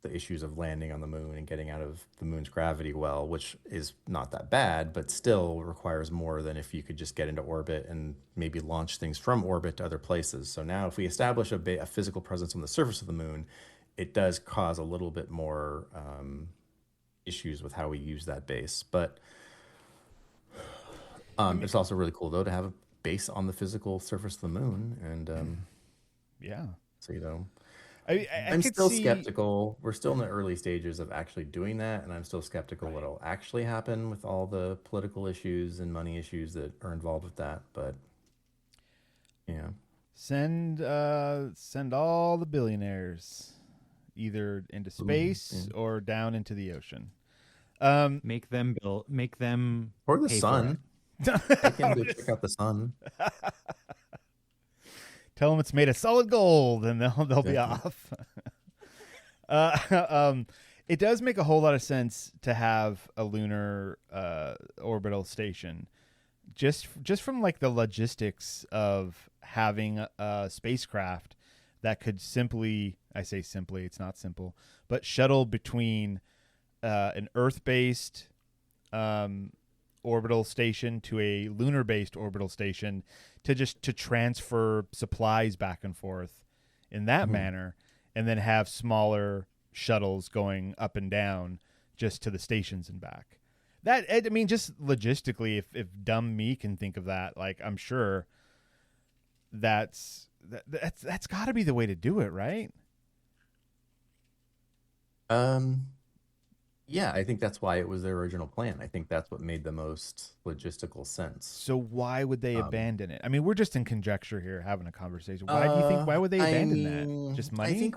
the issues of landing on the moon and getting out of the moon's gravity well, which is not that bad, but still requires more than if you could just get into orbit and maybe launch things from orbit to other places. So now if we establish a physical presence on the surface of the moon, it does cause a little bit more issues with how we use that base. But it's also really cool, though, to have a base on the physical surface of the moon. And yeah. So, you know, I'm still skeptical. We're still in the early stages of actually doing that, and I'm still skeptical what'll actually happen with all the political issues and money issues that are involved with that. But yeah, send all the billionaires either into space or down into the ocean. Make them or the pay sun. I can go check out the sun. Tell them it's made of solid gold, and they'll be off. It does make a whole lot of sense to have a lunar orbital station, just from like the logistics of having a spacecraft that could simply, I say simply, it's not simple, but shuttle between an Earth-based orbital station to a lunar-based orbital station to transfer supplies back and forth in that manner, and then have smaller shuttles going up and down just to the stations and back. That, I mean, just logistically, if dumb me can think of that, like, I'm sure that's got to be the way to do it, right? Yeah, I think that's why it was their original plan. I think that's what made the most logistical sense. So why would they abandon it? I mean, we're just in conjecture here, having a conversation. Why do you think? Uh, Why would they I abandon that? mean, Just I money? think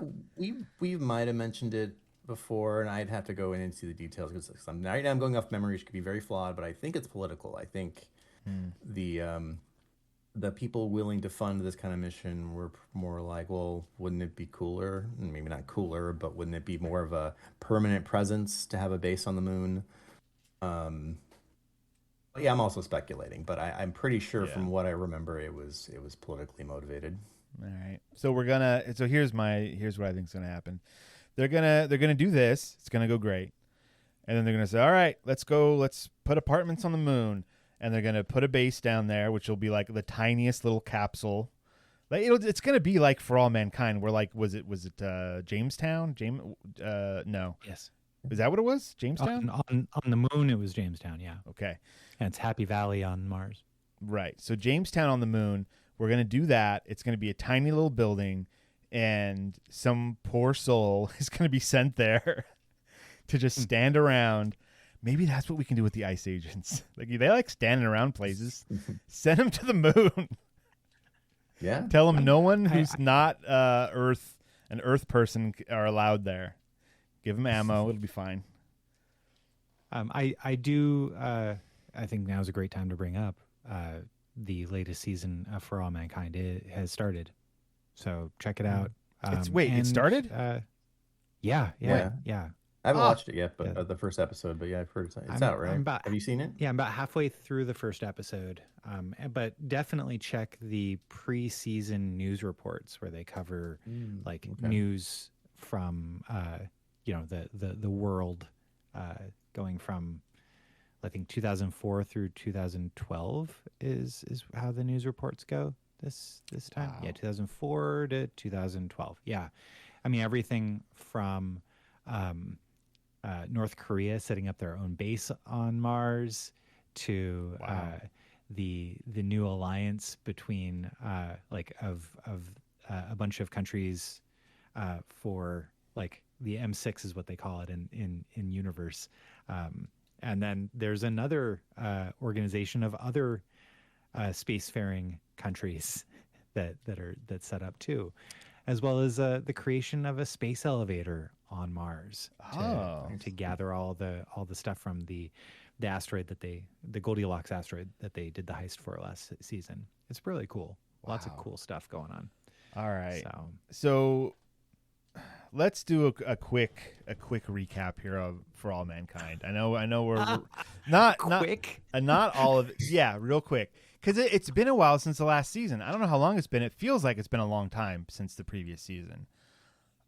we might have mentioned it before, and I'd have to go in and see the details because right now I'm going off memory, which could be very flawed, but I think it's political. I think the the people willing to fund this kind of mission were more like, well, wouldn't it be cooler? Maybe not cooler, but wouldn't it be more of a permanent presence to have a base on the moon? Um, yeah, I'm also speculating, but I'm pretty sure Yeah. from what I remember, it was politically motivated. All right. So we're gonna. So here's what I think is gonna happen. They're gonna do this. It's gonna go great, and then they're gonna say, all right, let's go. Let's put apartments on the moon, and they're gonna put a base down there, which will be like the tiniest little capsule. Like it's gonna be like For All Mankind. Where like was it Jamestown? No. Yes. Is that what it was? Jamestown? On the moon, it was Jamestown. Yeah, Okay. and it's Happy Valley on Mars. Right. So Jamestown on the moon, we're going to do that. It's going to be a tiny little building, and some poor soul is going to be sent there to just stand around. Maybe that's what we can do with the ice agents. Like they like standing around places. Send them to the moon. Yeah. Tell them no one who's not an Earth person are allowed there. Give them ammo. It'll be fine. I do. I think now is a great time to bring up the latest season of For All Mankind. It has started, so check it out. It started? Yeah. I haven't watched it yet, but Yeah. the first episode. But yeah, I've heard it's I'm- out, right? I'm about- Have you seen it? Yeah, I'm about halfway through the first episode. But definitely check the pre-season news reports where they cover like okay. news from the world going from I think 2004 through 2012 is how the news reports go this time. Wow. Yeah, 2004 to 2012. Yeah, I mean everything from North Korea setting up their own base on Mars to Wow. the new alliance between a bunch of countries for like the M6 is what they call it in universe. And then there's another organization of other spacefaring countries that's set up too, as well as the creation of a space elevator on Mars to gather all the stuff from the asteroid the Goldilocks asteroid that they did the heist for last season. It's really cool. Lots of Wow. cool stuff going on. All right. So So let's do a quick recap here of For All Mankind. I know we're not quick. not all of it. Yeah, real quick, because it's been a while since the last season. I don't know how long it's been. It feels like it's been a long time since the previous season.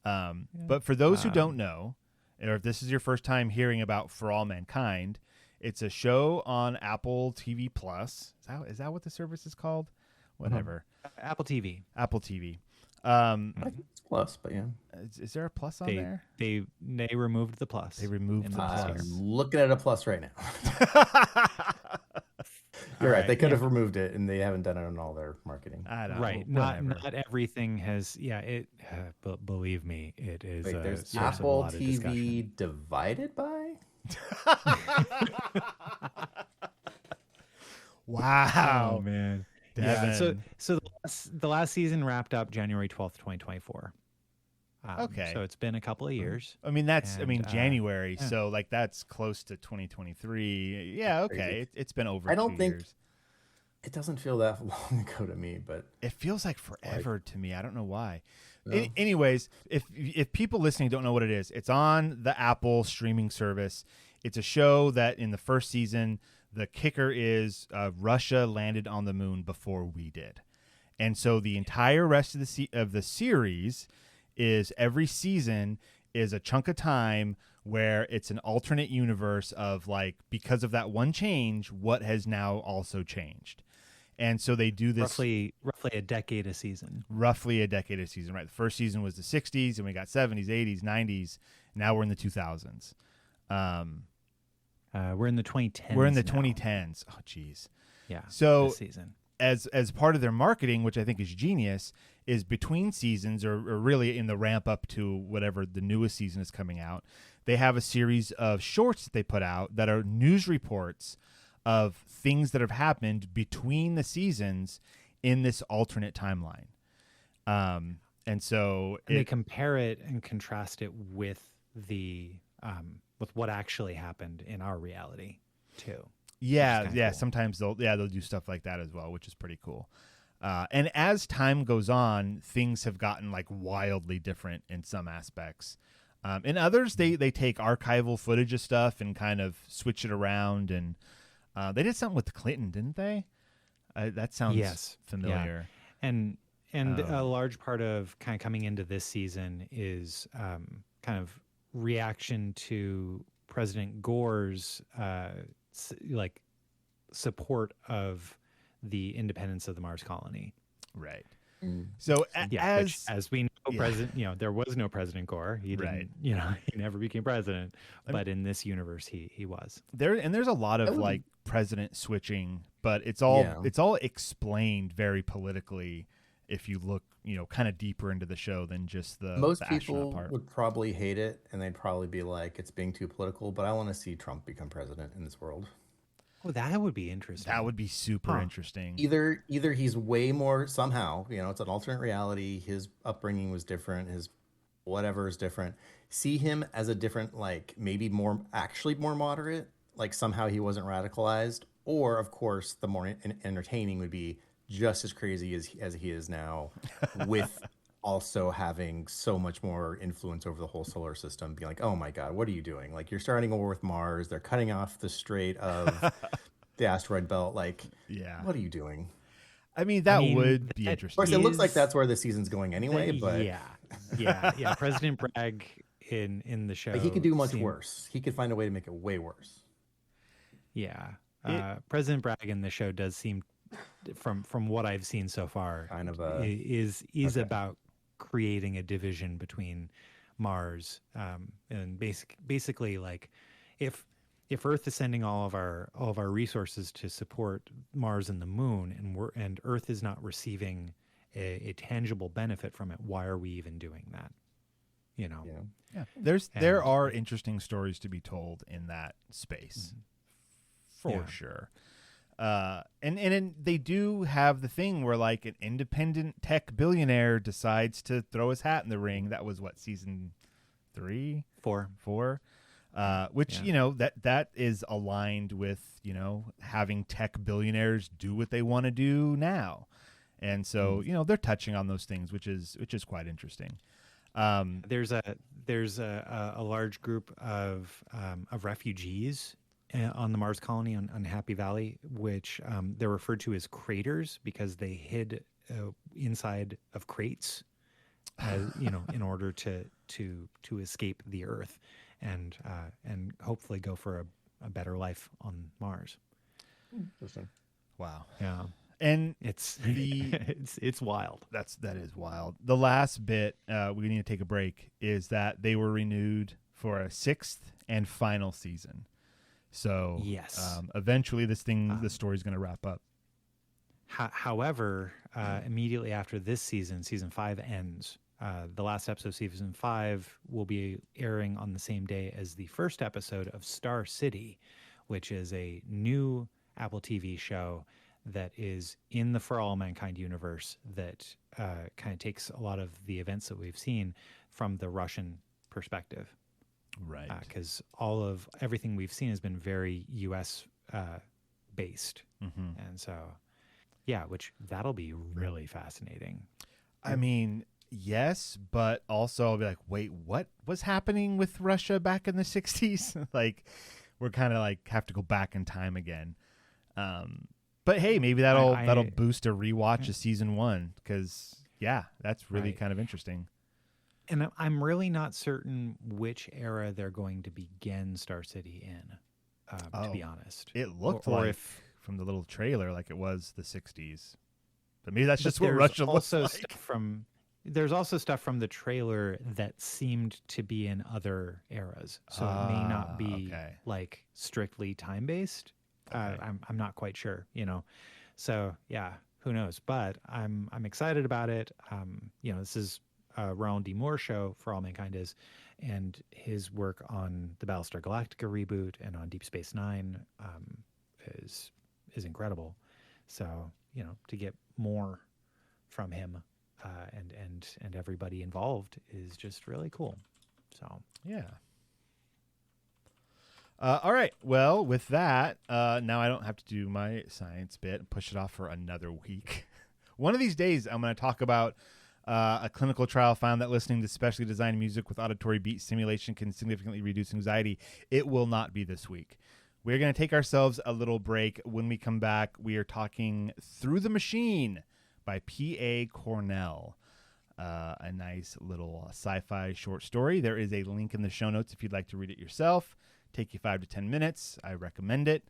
But for those who don't know, or if this is your first time hearing about For All Mankind, it's a show on Apple TV Plus. Is that what the service is called? Whatever. Apple TV. Apple TV. I think it's plus, but yeah. Is there a plus on there? They removed the plus. They removed in the this plus. year. I'm looking at a plus right now. You're right. right, They could have removed it, and they haven't done it on all their marketing. I don't Right. know. Not everything has. Yeah. It. But believe me, it is Wait, a there's source of a Apple lot of discussion. TV divided by? Wow. Oh man. Devon. Yeah. So the last season wrapped up January 12th, 2024. Okay. So it's been a couple of years. I mean, And, January, yeah. so like that's close to 2023. Yeah, okay. Crazy. It's been over I don't 2 think- years. It doesn't feel that long ago to me, but It feels like forever to me. I don't know why. No. Anyways, if people listening don't know what it is, it's on the Apple streaming service. It's a show that in the first season, the kicker is Russia landed on the moon before we did. And so the entire rest of the series is every season is a chunk of time where it's an alternate universe of like, because of that one change, what has now also changed. And so they do this Roughly a decade a season. roughly a decade a season, right? The first season was the 60s, and we got 70s, 80s, 90s. Now we're in the 2000s. We're in the 2010s. We're in the now. 2010s. Oh, geez. Yeah. So this season. as part of their marketing, which I think is genius, is between seasons or really in the ramp up to whatever the newest season is coming out, they have a series of shorts that they put out that are news reports of things that have happened between the seasons in this alternate timeline. And so they compare it and contrast it with with what actually happened in our reality too. Yeah, cool. Sometimes they'll do stuff like that as well, which is pretty cool. And as time goes on, things have gotten like wildly different in some aspects. In others, they take archival footage of stuff and kind of switch it around. And they did something with Clinton, didn't they? That sounds familiar. Yeah. And a large part of kind of coming into this season is kind of reaction to President Gore's support of the independence of the Mars colony. Right. So as we know, President, there was no President Gore. He didn't, he never became president. But in this universe, he was there. And there's a lot of like president switching, but it's all explained very politically. If you look, kind of deeper into the show than just the most the people part. would probably hate it, and they'd probably be like, "It's being too political." But I want to see Trump become president in this world. Oh, that would be interesting. That would be super interesting. Either he's way more somehow, it's an alternate reality. His upbringing was different. His whatever is different. See him as a different, like maybe more moderate. Like somehow he wasn't radicalized. Or of course, the more entertaining would be just as crazy as he is now, with also having so much more influence over the whole solar system. Being like, oh my God, what are you doing? Like you're starting a war with Mars. They're cutting off the strait of the asteroid belt. Like, what are you doing? I mean, that would be interesting. Of course, it looks like that's where the season's going anyway. But yeah. President Bragg in the show, but he could do much worse. He could find a way to make it way worse. Yeah, President Bragg in the show does seem, from what I've seen so far, kind of is about creating a division between Mars, and basically like if Earth is sending all of our resources to support Mars and the Moon, and Earth is not receiving a tangible benefit from it, why are we even doing that? Yeah. There are interesting stories to be told in that space, for sure. And they do have the thing where like an independent tech billionaire decides to throw his hat in the ring. That was what, season 3, 4, which that is aligned with having tech billionaires do what they want to do now, and so they're touching on those things, which is quite interesting. There's a large group of refugees on the Mars colony on Happy Valley, which they're referred to as craters because they hid inside of crates, in order to escape the Earth and hopefully go for a better life on Mars. Interesting. Wow. Yeah. And it's wild. That is wild. The last bit we need to take a break is that they were renewed for a 6th and final season. So yes, eventually the story's going to wrap up. However, immediately after this season 5 ends, the last episode of season 5 will be airing on the same day as the first episode of Star City, which is a new Apple TV show that is in the For All Mankind universe that kind of takes a lot of the events that we've seen from the Russian perspective. Right. Because everything we've seen has been very U.S. based. Mm-hmm. And so, which that'll be really fascinating. I mean, yes, but also I'll be like, wait, what was happening with Russia back in the 60s? Like, we're kind of like have to go back in time again. But hey, maybe that'll boost a rewatch of season 1, because that's really kind of interesting. And I'm really not certain which era they're going to begin Star City in, to be honest. It looked from the little trailer like it was the 60s. But maybe that's just what Russia looks like. There's also stuff from the trailer that seemed to be in other eras. So it may not be like strictly time-based. Okay. I'm not quite sure, So, who knows? But I'm excited about it. This is Ronald D. Moore show For All Mankind is, and his work on the Battlestar Galactica reboot and on Deep Space Nine is incredible. So, you know, to get more from him and everybody involved is just really cool. So yeah. All right. Well, with that, now I don't have to do my science bit and push it off for another week. One of these days, I'm going to talk about a clinical trial found that listening to specially designed music with auditory beat stimulation can significantly reduce anxiety. It will not be this week. We're going to take ourselves a little break. When we come back, we are talking Through the Machine by P.A. Cornell. A nice little sci-fi short story. There is a link in the show notes if you'd like to read it yourself. Take you 5 to 10 minutes. I recommend it.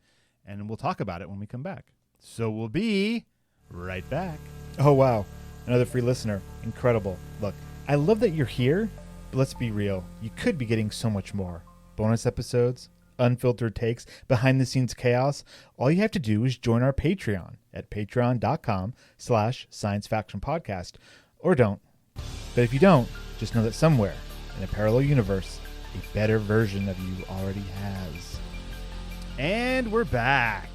And we'll talk about it when we come back. So we'll be right back. Oh, wow. Another free listener. Incredible. Look, I love that you're here, but let's be real. You could be getting so much more. Bonus episodes, unfiltered takes, behind-the-scenes chaos. All you have to do is join our Patreon at patreon.com/sciencefactionpodcast. Or don't. But if you don't, just know that somewhere in a parallel universe, a better version of you already has. And we're back.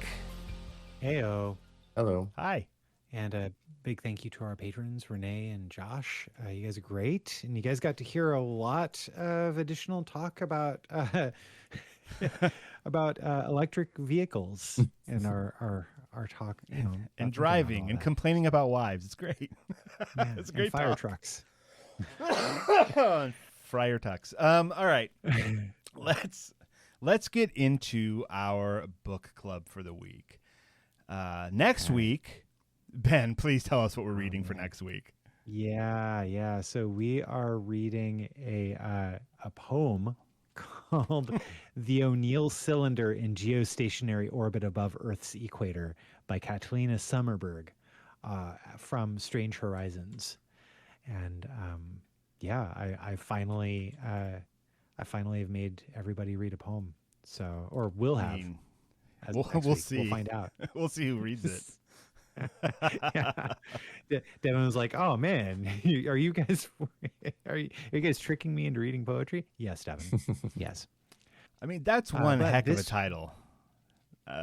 Heyo. Hello. Hi. And a big thank you to our patrons, Renee and Josh. You guys are great. And you guys got to hear a lot of additional talk about about electric vehicles and our talk, you know, And driving and complaining about wives. It's great. Yeah, It's a great fire talk. trucks. Fryer tucks. All right. Let's get into our book club for the week. Next week, Ben, please tell us what we're reading for next week. Yeah. So we are reading a poem called "The O'Neill Cylinder in Geostationary Orbit Above Earth's Equator" by Catalina Summerberg from Strange Horizons. And I finally have made everybody read a poem. So, or will have. We'll see. We'll find out. We'll see who reads it. Yeah. Devon was like, "Oh man, are you guys tricking me into reading poetry?" Yes, Devon. Yes. I mean, that's one heck of a this- title.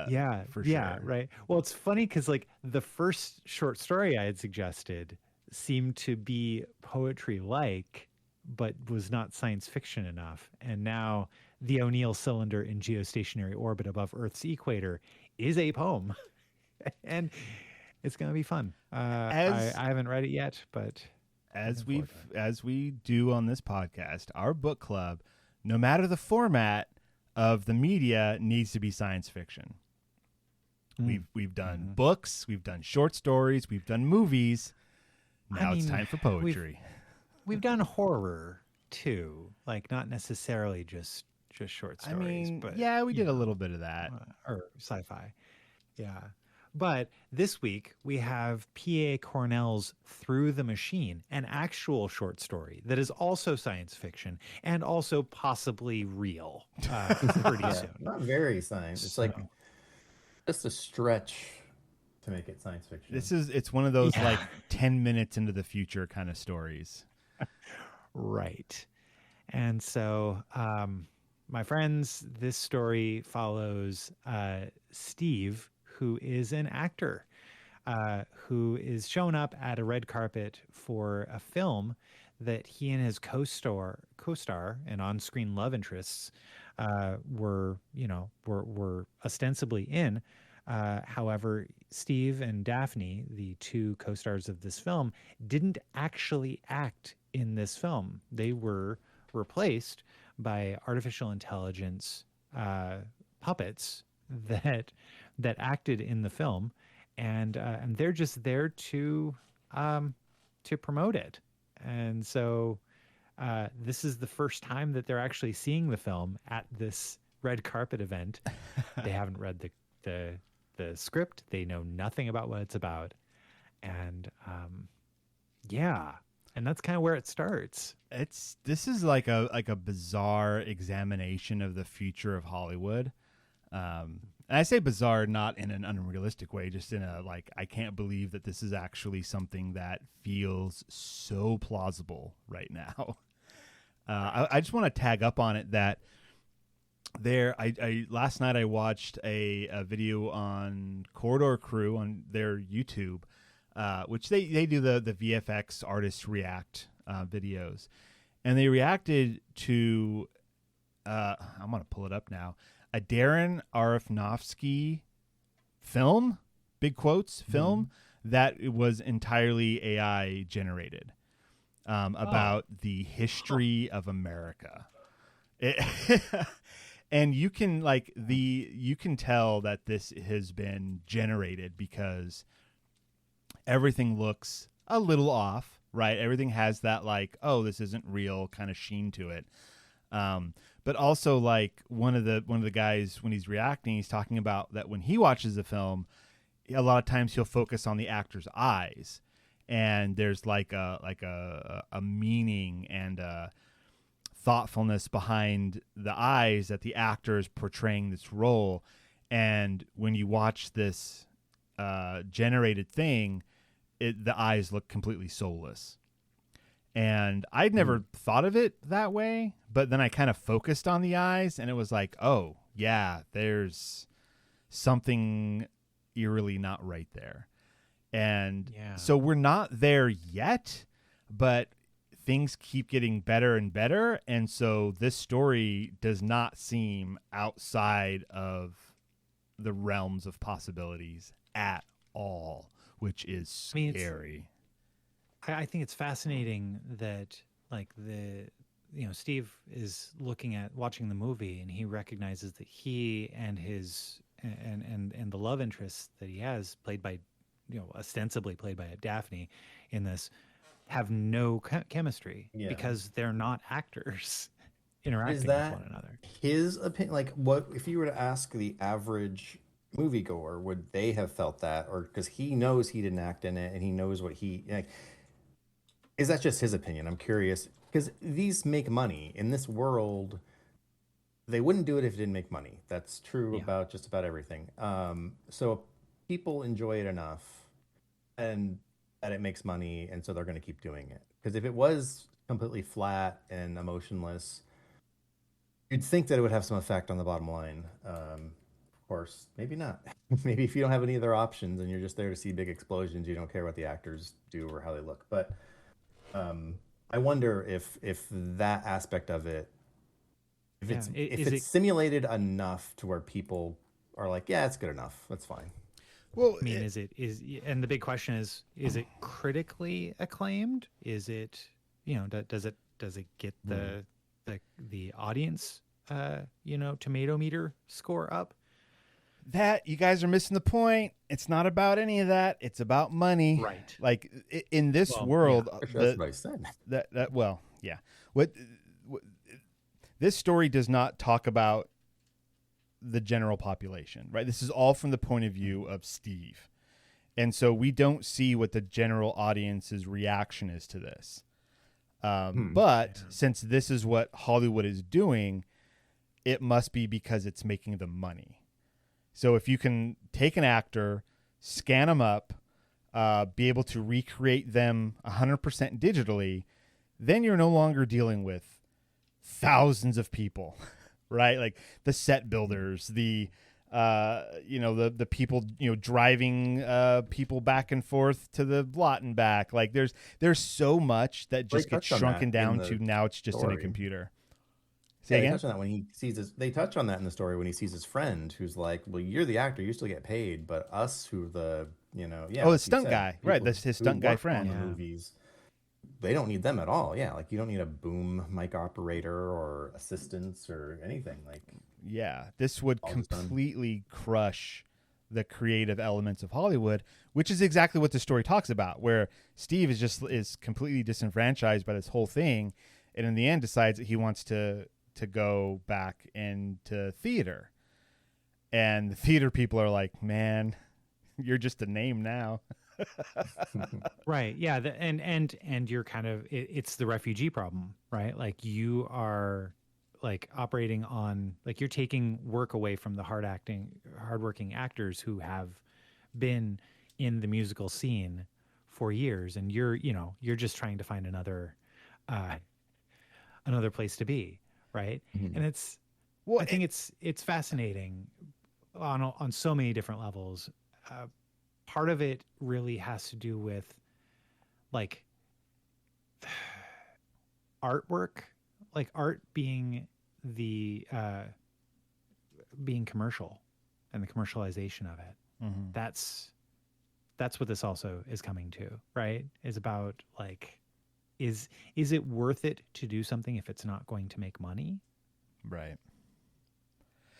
Yeah, for yeah, sure. right. Well, it's funny because like the first short story I had suggested seemed to be poetry-like, but was not science fiction enough. And now, "The O'Neill Cylinder in Geostationary Orbit Above Earth's Equator" is a poem, and it's gonna be fun. I haven't read it yet, but as we do on this podcast, our book club, no matter the format of the media, needs to be science fiction. We've done books, we've done short stories, we've done movies. Now it's time for poetry. We've done horror too, like not necessarily just short stories. I mean, but yeah, we did a little bit of that. Or sci-fi. Yeah. But this week we have P.A. Cornell's Through the Machine, an actual short story that is also science fiction and also possibly real. Pretty soon. Not very science. It's like just a stretch to make it science fiction. It's one of those like 10 minutes into the future kind of stories. Right. And so, my friends, this story follows Steve, who is an actor who is shown up at a red carpet for a film that he and his co-star and on-screen love interests were ostensibly in. However, Steve and Daphne, the two co-stars of this film, didn't actually act in this film. They were replaced by artificial intelligence puppets that acted in the film, and they're just there to promote it. And so this is the first time that they're actually seeing the film at this red carpet event. They haven't read the script. They know nothing about what it's about. And and that's kind of where it starts. This is like a bizarre examination of the future of Hollywood. And I say bizarre not in an unrealistic way, just in a like, I can't believe that this is actually something that feels so plausible right now. I just want to tag up on it that I last night I watched a video on Corridor Crew on their YouTube, which they do the VFX artists react videos, and they reacted to I'm gonna pull it up now, a Darren Aronofsky film, big quotes film, that it was entirely AI generated, about the history of America. And you can you can tell that this has been generated because everything looks a little off, right? Everything has that like, oh, this isn't real kind of sheen to it. But also like one of the guys, when he's reacting, he's talking about that when he watches the film, a lot of times he'll focus on the actor's eyes, and there's like a meaning and a thoughtfulness behind the eyes that the actor is portraying this role. And when you watch this generated thing, the eyes look completely soulless. And I'd never thought of it that way, but then I kind of focused on the eyes, and it was like, oh yeah, there's something eerily not right there. And so we're not there yet, but things keep getting better and better. And so this story does not seem outside of the realms of possibilities at all, which is scary. I think it's fascinating that like Steve is watching the movie, and he recognizes that he and his and the love interest that he has, played by, ostensibly played by Daphne in this, have no chemistry because they're not actors interacting with one another. His opinion, like, what if you were to ask the average moviegoer, would they have felt that? Or because he knows he didn't act in it, and he knows what he like. Is that just his opinion? I'm curious, because these make money in this world. They wouldn't do it if it didn't make money. That's true about just about everything. So people enjoy it enough, and that it makes money, and so they're going to keep doing it. Because if it was completely flat and emotionless, you'd think that it would have some effect on the bottom line. Of course, maybe not. Maybe if you don't have any other options and you're just there to see big explosions, you don't care what the actors do or how they look. But I wonder if that aspect of it, if it's simulated enough to where people are like, yeah, it's good enough, that's fine. Well, I mean, and the big question is it critically acclaimed? Is it, does it get the audience tomato meter score up? That you guys are missing the point. It's not about any of that. It's about money. Right. Like in this world, that's what I said. What this story does not talk about the general population, right? This is all from the point of view of Steve. And so we don't see what the general audience's reaction is to this. But since this is what Hollywood is doing, it must be because it's making them money. So if you can take an actor, scan them up, be able to recreate them 100% digitally, then you're no longer dealing with thousands of people, right? Like the set builders, the people, driving people back and forth to the lot and back. Like there's so much that just gets shrunken down to now it's just in a computer. They touch on that when he sees they touch on that in the story when he sees his friend who's like, well, you're the actor, you still get paid, but us who the the stunt guy, right? That's his stunt guy friend. The movies, they don't need them at all. Yeah, like you don't need a boom mic operator or assistants or anything. Like, yeah, this would completely crush the creative elements of Hollywood, which is exactly what the story talks about, where Steve is completely disenfranchised by this whole thing, and in the end decides that he wants to go back into theater. And the theater people are like, man, you're just a name now. Right. Yeah. And you're kind of, it's the refugee problem, right? Like you are like operating on, like you're taking work away from the hardworking actors who have been in the musical scene for years, and you're just trying to find another place to be, right? Mhm. And it's Well, I think it's fascinating on so many different levels. Part of it really has to do with like artwork, like art being the being commercial and the commercialization of it. mhm. That's what this also is coming to, right? Is about like is it worth it to do something if it's not going to make money? Right.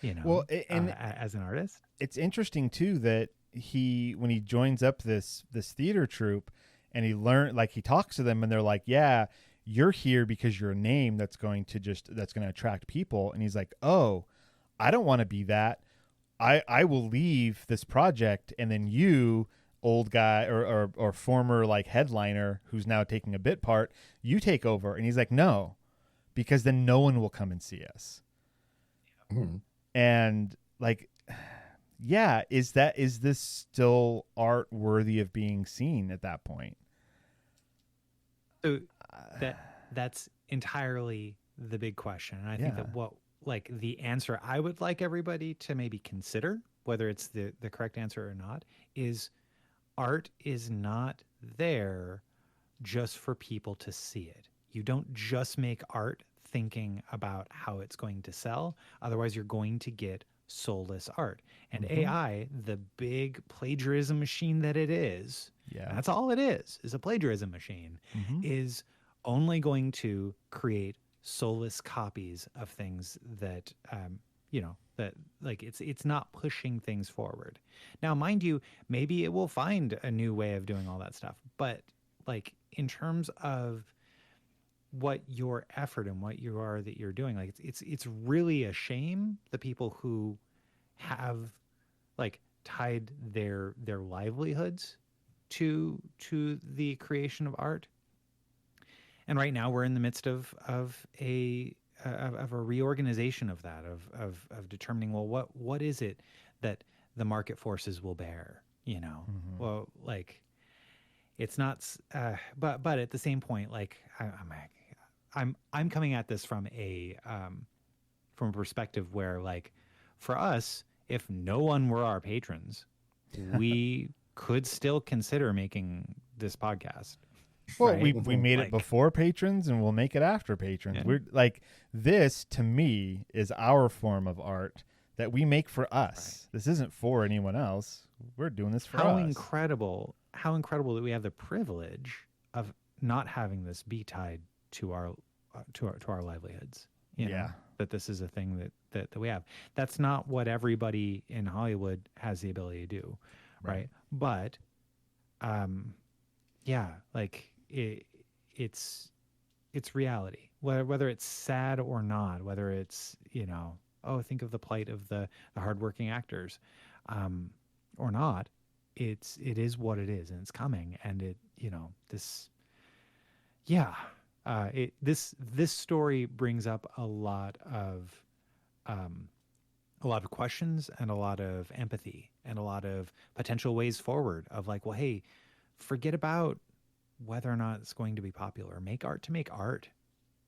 You know, Well, and as an artist. it's interesting too that when he joins up this theater troupe and he talks to them and they're like, yeah, you're here because you're a name that's going to attract people. And he's like, oh, I don't want to be that. I will leave this project, and then you, old guy or former like headliner who's now taking a bit part, you take over. And he's like, no, because then no one will come and see us. Mhm. And like, yeah, is this still art worthy of being seen at that point? So that's entirely the big question. And I think Yeah. that what like the answer I would like everybody to maybe consider, whether it's the correct answer or not, is art is not there just for people to see it. You don't just make art thinking about how it's going to sell. Otherwise, you're going to get soulless art. And Mhm. AI, the big plagiarism machine that it is, Yeah. that's all it is a plagiarism machine, Mhm. is only going to create soulless copies of things that, that like it's not pushing things forward. Now, mind you, maybe it will find a new way of doing all that stuff. But like in terms of what your effort and what you are that you're doing, like it's really a shame the people who have like tied their livelihoods to the creation of art. And right now we're in the midst of a reorganization of that, of determining, well, what is it that the market forces will bear, Mhm. well, like it's not but at the same point, like I'm coming at this from a perspective where, like, for us, if no one were our patrons, we could still consider making this podcast. Well, Right? we made it Like, before patrons, and we'll make it after patrons. Yeah. We're like, this to me is our form of art that we make for us. This isn't for anyone else. We're doing this for how us. incredible that we have the privilege of not having this be tied to our livelihoods. Yeah. That this is a thing that we have. That's not what everybody in Hollywood has the ability to do, right? But yeah, like it's reality. Whether it's sad or not, whether it's, think of the plight of the hardworking actors, or not, it is what it is, and it's coming. And this story brings up a lot of questions and a lot of empathy and a lot of potential ways forward of, like, well, hey, forget about whether or not it's going to be popular. Make art to make art.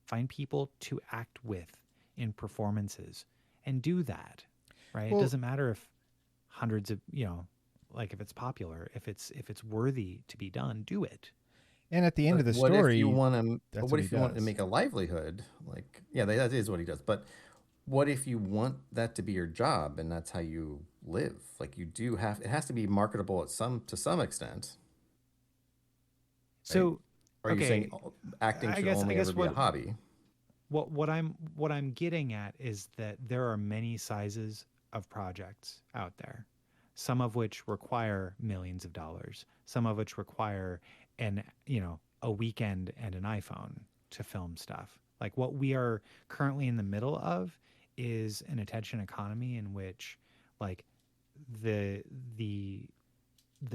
Find people to act with in performances and do that, right? Well, it doesn't matter if hundreds of, like, if it's popular, if it's worthy to be done, do it. And at the end of the What story, if you want to? that's What what if he you want to does. make a livelihood? Like, yeah, that is what he does. But what if you want that to be your job and that's how you live? Like, you do have. It has to be marketable to some extent. So, Or are you saying acting I should guess only ever be a hobby? what I'm getting at is that there are many sizes of projects out there, some of which require millions of dollars, some of which require a weekend and an iPhone to film stuff. Like, what we are currently in the middle of is an attention economy in which, like, the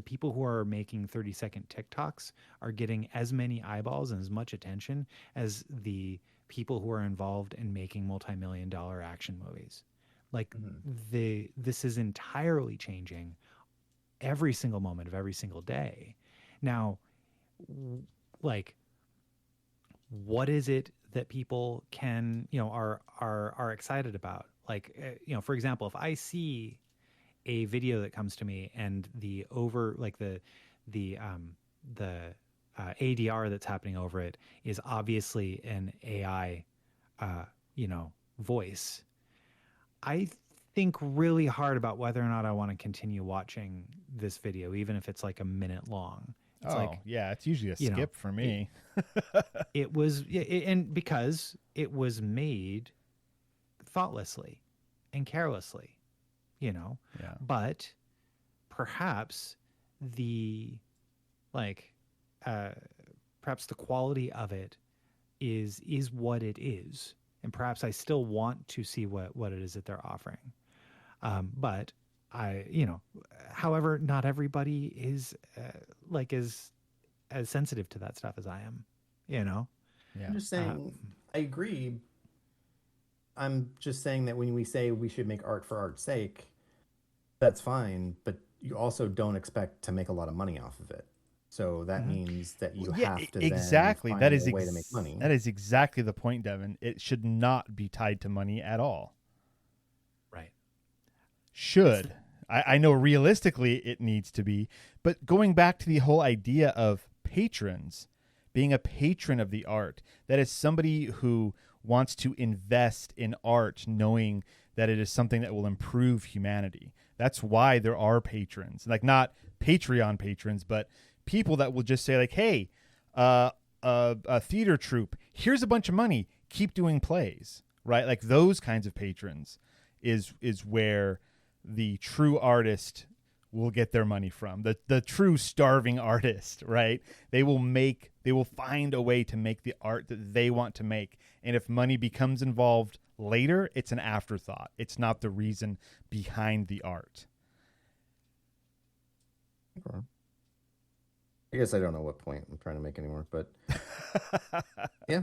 people who are making 30-second TikToks are getting as many eyeballs and as much attention as the people who are involved in making multi-million-dollar action movies. Like this is entirely changing every single moment of every single day. Now, like, what is it that people can, are excited about? Like, for example, if I see a video that comes to me and the ADR that's happening over it is obviously an AI, voice, I think really hard about whether or not I want to continue watching this video, even if it's like a minute long. It's it's usually a skip for me. It was, and because it was made thoughtlessly and carelessly, but perhaps perhaps the quality of it is what it is. And perhaps I still want to see what it is that they're offering. But however, not everybody is as sensitive to that stuff as I am, Yeah. I'm just saying, I agree. I'm just saying that when we say we should make art for art's sake, that's fine, but you also don't expect to make a lot of money off of it. So that means that you have to exactly. then That find is a way to make money. That is exactly the point, Devon. It should not be tied to money at all. Right. Should. I know realistically it needs to be, but going back to the whole idea of patrons, being a patron of the art, that is somebody who wants to invest in art knowing that it is something that will improve humanity. That's why there are patrons, like not Patreon patrons, but people that will just say like, hey, a theater troupe, here's a bunch of money, keep doing plays, right? Like those kinds of patrons is where the true artist will get their money from. The true starving artist, right? They will find a way to make the art that they want to make. And if money becomes involved later, it's an afterthought. It's not the reason behind the art. Okay. I guess I don't know what point I'm trying to make anymore, but yeah,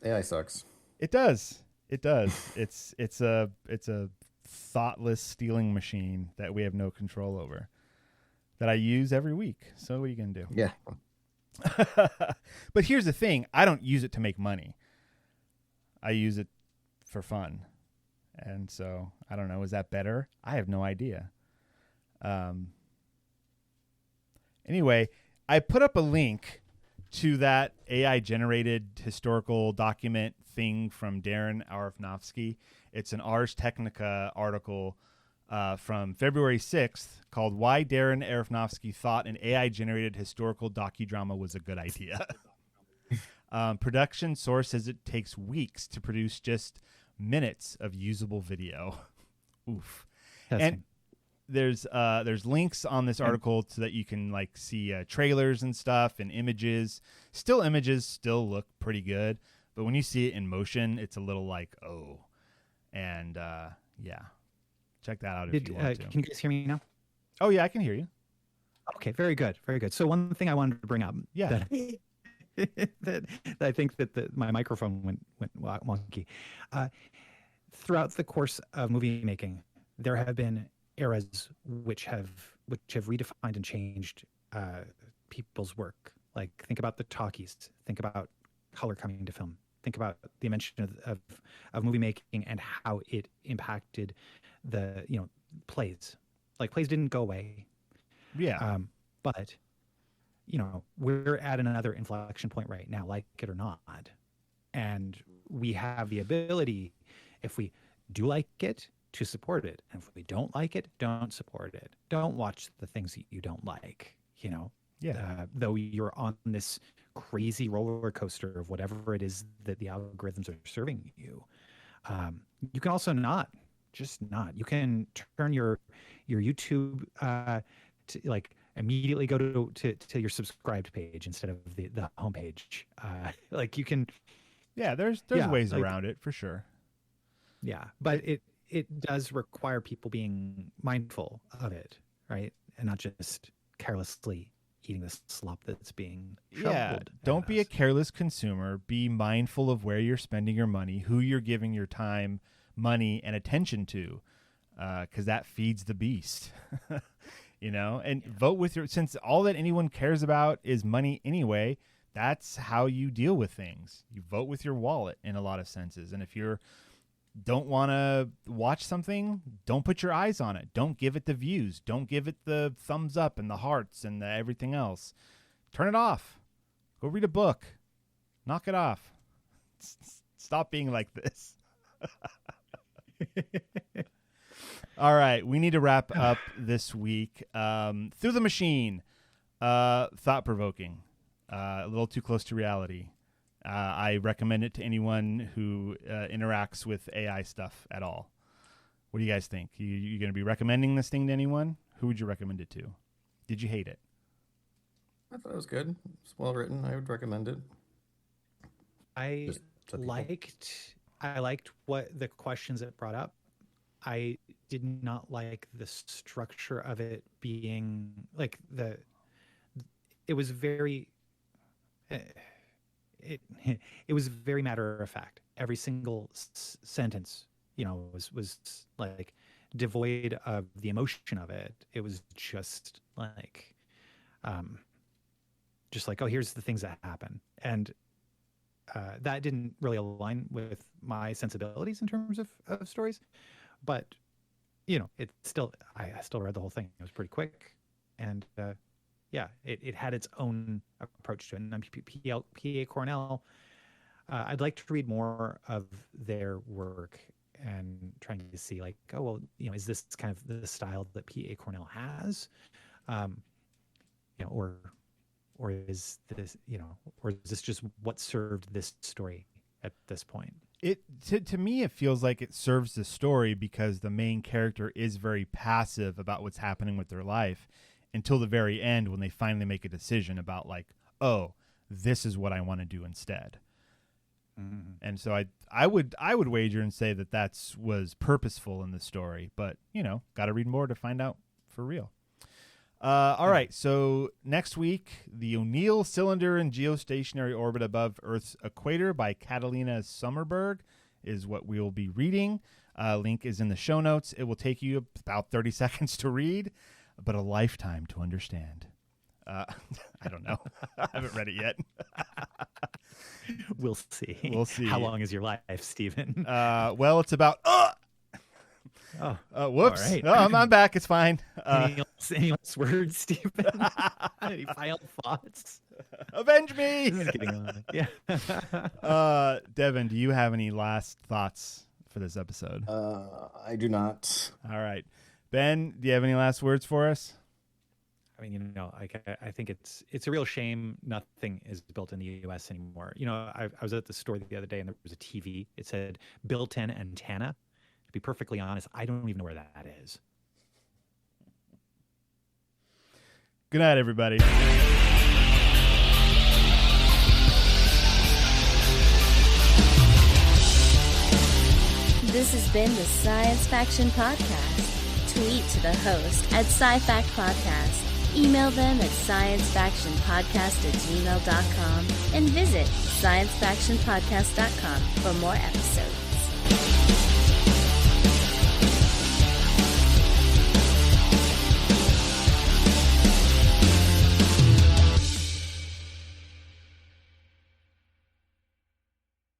AI sucks. It does. It's a thoughtless stealing machine that we have no control over, that I use every week. So what are you going to do? Yeah. But here's the thing. I don't use it to make money. I use it for fun. And so, I don't know. Is that better? I have no idea. Anyway, I put up a link to that AI-generated historical document thing from Darren Aronofsky. It's an Ars Technica article from February 6th called Why Darren Aronofsky Thought an AI-Generated Historical Docudrama Was a Good Idea. Production source says it takes weeks to produce just minutes of usable video. Oof. And there's links on this article so that you can like see trailers and stuff and images. Images still look pretty good, but when you see it in motion, it's a little like, oh. And yeah, check that out if you want to. Can you guys hear me now? Oh yeah, I can hear you. Okay, very good, very good. So one thing I wanted to bring up, that I think that my microphone went wonky. Throughout the course of movie making, there have been eras which have redefined and changed people's work. Like think about the talkies, think about color coming to film, think about the invention of movie making and how it impacted the plays. Like plays didn't go away. Yeah. But we're at another inflection point right now, like it or not. And we have the ability, if we do like it, to support it. And if we don't like it, don't support it. Don't watch the things that you don't like, though you're on this crazy roller coaster of whatever it is that the algorithms are serving you. You can also not. You can turn your YouTube to like immediately go to your subscribed page instead of the homepage. Like you can. Yeah, there's ways around it for sure. Yeah, but it does require people being mindful of it, right? And not just carelessly eating the slop that's being Yeah, shoveled. don't at be a us. careless consumer. Be mindful of where you're spending your money, who you're giving your time, money, and attention to, because that feeds the beast. And vote with since all that anyone cares about is money anyway, that's how you deal with things. You vote with your wallet in a lot of senses. And if you don't want to watch something, don't put your eyes on it. Don't give it the views. Don't give it the thumbs up and the hearts and the everything else. Turn it off. Go read a book. Knock it off. Stop being like this. All right, we need to wrap up this week. Through the Machine, thought-provoking, a little too close to reality. I recommend it to anyone who interacts with AI stuff at all. What do you guys think? You going to be recommending this thing to anyone? Who would you recommend it to? Did you hate it? I thought it was good. It's well written. I would recommend it. I Just to people. liked what the questions it brought up. I did not like the structure of it being like it was very it was very matter of fact. Every single sentence, was like devoid of the emotion of it. It was just like oh, here's the things that happen. And that didn't really align with my sensibilities in terms of stories. But, I still read the whole thing. It was pretty quick. And, it had its own approach to it. And P.A. Cornell, I'd like to read more of their work and trying to see is this kind of the style that P.A. Cornell has? Or is this, or is this just what served this story at this point? To me, it feels like it serves the story because the main character is very passive about what's happening with their life until the very end when they finally make a decision about oh, this is what I want to do instead. Mm-hmm. And so I would wager and say that was purposeful in the story, but got to read more to find out for real. All right, so next week, the O'Neill Cylinder in Geostationary Orbit Above Earth's Equator by Catalina Sommerberg is what we will be reading. Link is in the show notes. It will take you about 30 seconds to read, but a lifetime to understand. I don't know. I haven't read it yet. We'll see. We'll see. How long is your life, Stephen? Well, it's about... whoops. All right. Oh, I'm back. It's fine. Any last words, Stephen? Any final thoughts? Avenge me. Yeah. Devon, do you have any last thoughts for this episode? I do not. All right. Ben, do you have any last words for us? I mean, I think it's a real shame nothing is built in the U.S. anymore. I was at the store the other day and there was a TV. It said built-in antenna. To be perfectly honest, I don't even know where that is. Good night, everybody. This has been the Science Faction Podcast. Tweet to the host at SciFact Podcast. Email them at sciencefactionpodcast@gmail.com and visit sciencefactionpodcast.com for more episodes.